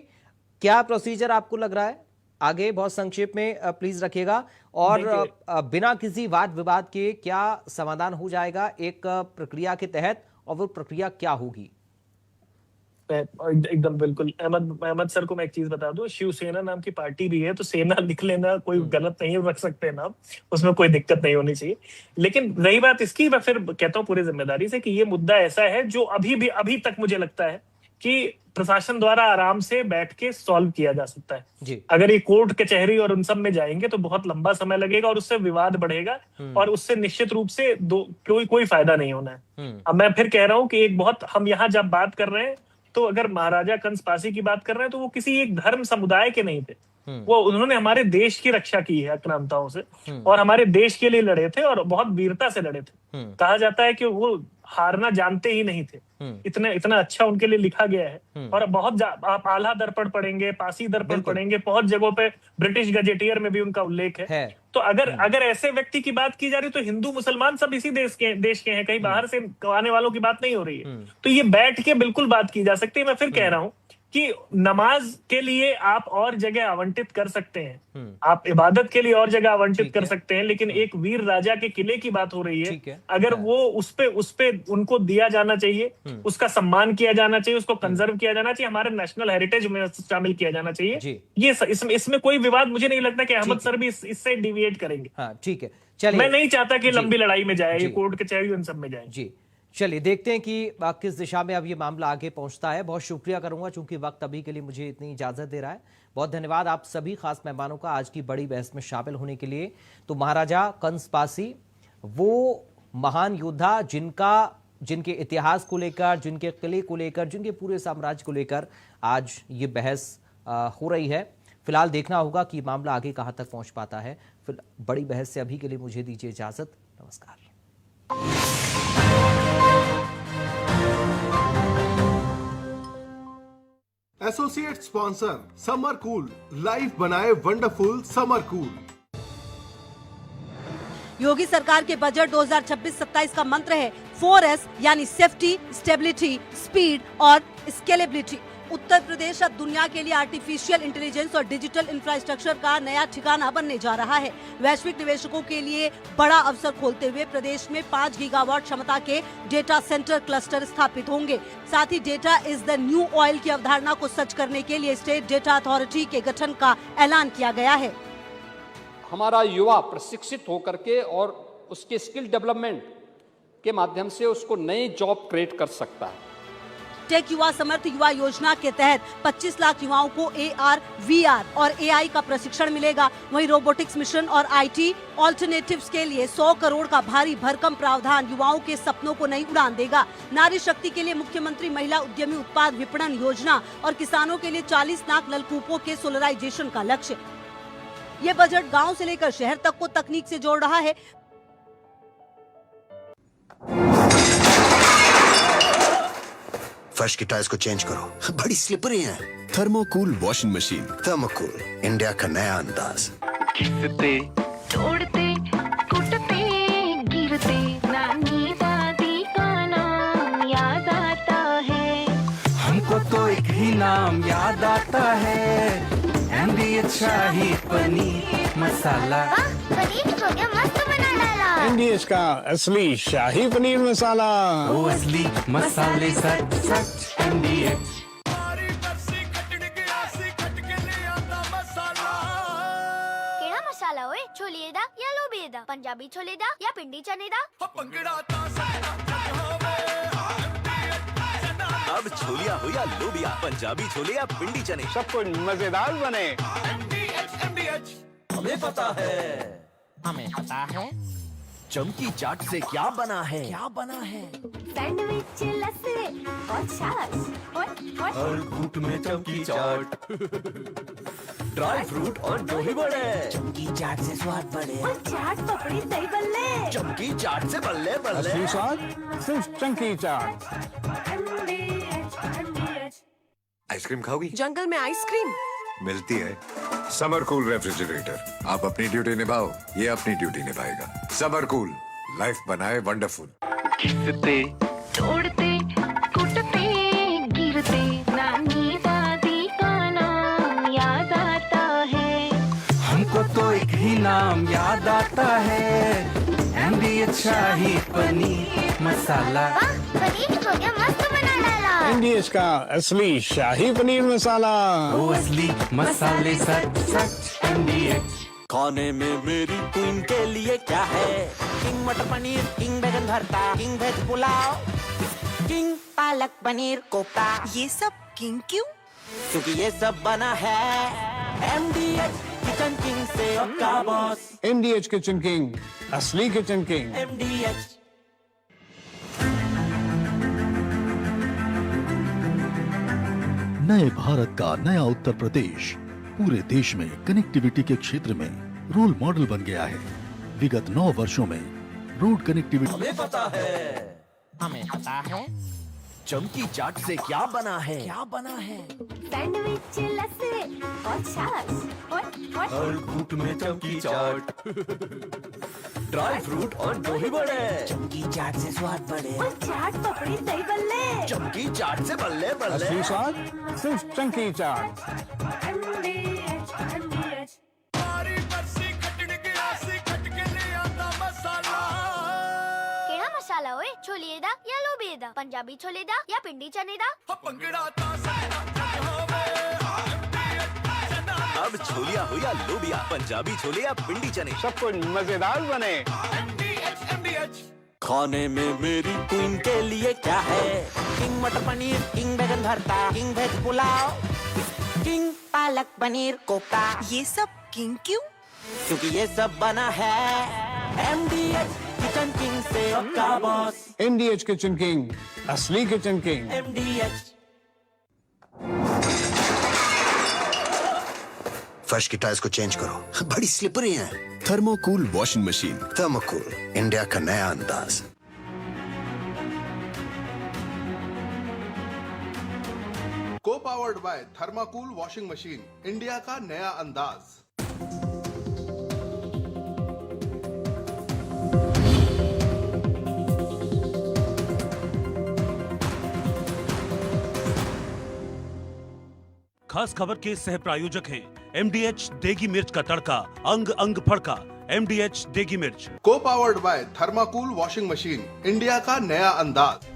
Speaker 1: क्या प्रोसीजर आपको लग रहा है आगे? बहुत संक्षेप में प्लीज रखिएगा, और बिना किसी वाद विवाद के क्या समाधान हो जाएगा एक प्रक्रिया के तहत, और वो प्रक्रिया क्या होगी?
Speaker 8: एकदम बिल्कुल। अहमद सर को मैं एक चीज बता दूं, शिवसेना नाम की पार्टी भी है, तो सेना लिख लेना कोई गलत नहीं रख सकते नाम, उसमें कोई दिक्कत नहीं होनी चाहिए। लेकिन रही बात इसकी, मैं फिर कहता हूँ पूरी जिम्मेदारी से कि ये मुद्दा ऐसा है जो अभी तक मुझे लगता है कि प्रशासन द्वारा आराम से बैठ के सॉल्व किया जा सकता है
Speaker 1: जी।
Speaker 8: अगर ये कोर्ट कचहरी और उन सब में जाएंगे तो बहुत लंबा समय लगेगा और उससे विवाद बढ़ेगा, और उससे निश्चित रूप से कोई फायदा नहीं होना है। अब मैं फिर कह रहा हूँ कि एक बहुत, हम यहाँ जब बात कर रहे हैं तो अगर महाराजा कंस पासी की बात कर रहे हैं तो वो किसी एक धर्म समुदाय के नहीं थे, वो उन्होंने हमारे देश की रक्षा की है आक्रांताओं से, और हमारे देश के लिए लड़े थे और बहुत वीरता से लड़े थे। कहा जाता है कि वो हारना जानते ही नहीं थे, इतना अच्छा उनके लिए लिखा गया है। और बहुत आप आल्हा दर्पण पढ़ेंगे, पासी दर्पण पढ़ेंगे, बहुत जगहों पे ब्रिटिश गजेटियर में भी उनका उल्लेख है। तो अगर ऐसे व्यक्ति की बात की जा रही तो हिंदू मुसलमान सब इसी देश के हैं, कहीं बाहर से आने वालों की बात नहीं हो रही है। तो ये बैठ के बिल्कुल बात की जा सकती है। मैं फिर कह रहा हूं कि नमाज के लिए आप और जगह आवंटित कर सकते हैं, आप इबादत के लिए और जगह आवंटित कर सकते हैं, लेकिन एक वीर राजा के किले की बात हो रही है, अगर वो उस पे उनको दिया जाना चाहिए, उसका सम्मान किया जाना चाहिए, उसको कंजर्व किया जाना चाहिए, हमारे नेशनल हेरिटेज में शामिल किया जाना चाहिए। ये इसमें कोई विवाद मुझे नहीं लगता कि अहमद सर भी इससे डिविएट करेंगे।
Speaker 1: हाँ, ठीक है, चलिए।
Speaker 8: मैं नहीं चाहता कि लंबी लड़ाई में जाए, ये कोर्ट कचहरी उन सब में जाए।
Speaker 1: जी, चलिए देखते हैं कि किस दिशा में अब ये मामला आगे पहुंचता है। बहुत शुक्रिया करूंगा, चूंकि वक्त अभी के लिए मुझे इतनी इजाजत दे रहा है। बहुत धन्यवाद आप सभी खास मेहमानों का आज की बड़ी बहस में शामिल होने के लिए। तो महाराजा कंस पासी, वो महान योद्धा जिनके इतिहास को लेकर, जिनके किले को लेकर, जिनके पूरे साम्राज्य को लेकर आज ये बहस हो रही है। फिलहाल देखना होगा कि मामला आगे कहां तक पहुंच पाता है। फिर बड़ी बहस से अभी के लिए मुझे दीजिए इजाजत। नमस्कार।
Speaker 9: Associate sponsor summer cool, life बनाए वंडरफुल समर कूल।
Speaker 10: योगी सरकार के बजट 2026-27 का मंत्र है 4S, यानी सेफ्टी, स्टेबिलिटी, स्पीड और स्केलेबिलिटी। उत्तर प्रदेश अब दुनिया के लिए आर्टिफिशियल इंटेलिजेंस और डिजिटल इंफ्रास्ट्रक्चर का नया ठिकाना बनने जा रहा है। वैश्विक निवेशकों के लिए बड़ा अवसर खोलते हुए प्रदेश में 5 गीगावाट क्षमता के डेटा सेंटर क्लस्टर स्थापित होंगे। साथ ही data is the new oil की अवधारणा को सच करने के लिए स्टेट डेटा अथॉरिटी के गठन का ऐलान किया गया है।
Speaker 11: हमारा युवा प्रशिक्षित होकर के और उसके स्किल डेवलपमेंट के माध्यम से उसको नई जॉब क्रिएट कर सकता है।
Speaker 10: टेक युवा समर्थ युवा योजना के तहत 25 लाख युवाओं को AR, VR और AI का प्रशिक्षण मिलेगा। वहीं रोबोटिक्स मिशन और IT ऑल्टरनेटिव्स के लिए 100 करोड़ का भारी भरकम प्रावधान युवाओं के सपनों को नई उड़ान देगा। नारी शक्ति के लिए मुख्यमंत्री महिला उद्यमी उत्पाद विपणन योजना और किसानों के लिए 40 लाख नलकूपों के सोलराइजेशन का लक्ष्य। ये बजट गाँव से लेकर शहर तक को तकनीक से जोड़ रहा है।
Speaker 12: फर्श की टाइल्स को चेंज करो, बड़ी स्लिपरी हैं। Thermocool washing machine. Thermocool, India का नया अंदाज।
Speaker 13: घिसते, तोड़ते, कूटते, गिरते, नानी दादी का नाम याद आता है।
Speaker 14: हमको तो एक ही नाम याद आता है, MDH शाही पनीर मसाला।
Speaker 15: पनीर तो क्या मस्त बना डाला।
Speaker 16: MDH का असली शाही पनीर मसाला,
Speaker 14: वो असली मसाले सच सच MDH।
Speaker 15: केड़ा मसाला होए? छोले दा या लोबे दा? पंजाबी छोले दा या पिंडी चने दा?
Speaker 17: अब छोलिया हो या लोबिया, पंजाबी छोले या पिंडी चने,
Speaker 16: सब कुछ मजेदार बने।
Speaker 17: हमें पता है,
Speaker 4: हमें पता है
Speaker 17: चमकी चाट से क्या बना है, क्या बना है।
Speaker 15: सैंडविच लस्सी और छाछ
Speaker 17: हर घूंट में चमकी चाट, ड्राई फ्रूट और दही बड़े, चमकी चाट से स्वाद बढ़े,
Speaker 15: और चाट पपड़ी दही बल्ले,
Speaker 17: चमकी चाट से बल्ले बल्ले।
Speaker 16: असली स्वाद सिर्फ चमकी चाट।
Speaker 12: आइसक्रीम खाओगी?
Speaker 10: जंगल में आइसक्रीम
Speaker 12: मिलती है। समर कूल रेफ्रिजरेटर, आप अपनी ड्यूटी निभाओ, ये अपनी ड्यूटी निभाएगा। समर कूल, लाइफ बनाए वंडरफुल।
Speaker 13: घिसते तोड़ते कुटते गिरते नानी दादी का नाम याद आता है।
Speaker 14: हमको तो एक ही नाम याद आता है, MDH शाही पनीर मसाला।
Speaker 15: पनीर हो गया मस्त बना डाला।
Speaker 16: MDH का असली शाही पनीर मसाला।
Speaker 14: वो असली मसाले सच सच MDH।
Speaker 17: खाने में मेरी क्वीन के लिए क्या है?
Speaker 4: किंग मटर पनीर, किंग बैगन भरता, king veg pulao, king palak paneer kofta.
Speaker 10: ये सब किंग क्यों?
Speaker 4: क्योंकि ये सब बना है MDH किचन किंग से। का बॉस
Speaker 16: MDH किचन किंग, असली किचन किंग।
Speaker 4: MDH।
Speaker 18: नए भारत का नया उत्तर प्रदेश पूरे देश में कनेक्टिविटी के क्षेत्र में रोल मॉडल बन गया है। विगत 9 वर्षों में रोड कनेक्टिविटी।
Speaker 17: हमें पता है,
Speaker 4: हमें पता है
Speaker 17: चमकी चाट से क्या बना है, क्या बना है।
Speaker 15: सैंडविच लस्सी और छाछ
Speaker 17: हर घूंट में चमकी चाट, ड्राई फ्रूट और दही बड़े,
Speaker 4: चमकी चाट से स्वाद बढ़े,
Speaker 15: और चाट पपड़ी दही बल्ले,
Speaker 17: चमकी चाट से बल्ले बल्ले।
Speaker 16: असली स्वाद सिर्फ चमकी चाट।
Speaker 15: केड़ा मसाला ओए छोलिए दा या लोबिए दा पंजाबी छोले दा या पिंडी चने दा।
Speaker 17: अब छोलिया हो या लोबिया, पंजाबी छोले या पिंडी चने,
Speaker 16: सब कुछ मजेदार बने।
Speaker 17: खाने में मेरी क्वीन के लिए क्या है?
Speaker 4: किंग मटर पनीर, किंग बैगन भरता, king veg pulao, king palak paneer kofta.
Speaker 10: ये सब किंग क्यों?
Speaker 4: क्योंकि ये सब बना है MDH किचन किंग से। का बॉस
Speaker 16: MDH किचन किंग, असली किचन किंग।
Speaker 4: MDH।
Speaker 12: फर्श की टाइल्स को चेंज करो, बड़ी स्लिपरी हैं। Thermocool washing machine, Thermocool, India का नया अंदाज।
Speaker 9: Co powered by Thermocool washing machine, India का नया अंदाज।
Speaker 19: खास खबर के सह प्रायोजक हैं MDH देगी मिर्च का तड़का, अंग अंग फड़का। MDH देगी मिर्च।
Speaker 9: Co powered by Thermocool washing machine, India का नया अंदाज।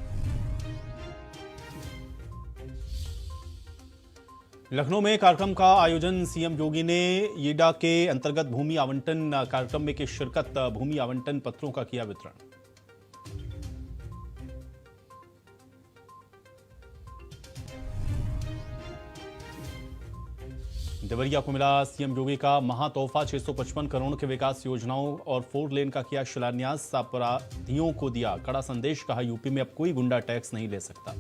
Speaker 20: लखनऊ में कार्यक्रम का आयोजन सीएम योगी ने येडा के अंतर्गत भूमि आवंटन कार्यक्रम में की शिरकत, भूमि आवंटन पत्रों का किया वितरण। देवरिया को मिला सीएम योगी का महातोहफा, 655 करोड़ के विकास योजनाओं और 4 लेन का किया शिलान्यास। अपराधियों को दिया कड़ा संदेश, कहा यूपी में अब कोई गुंडा टैक्स नहीं ले सकता।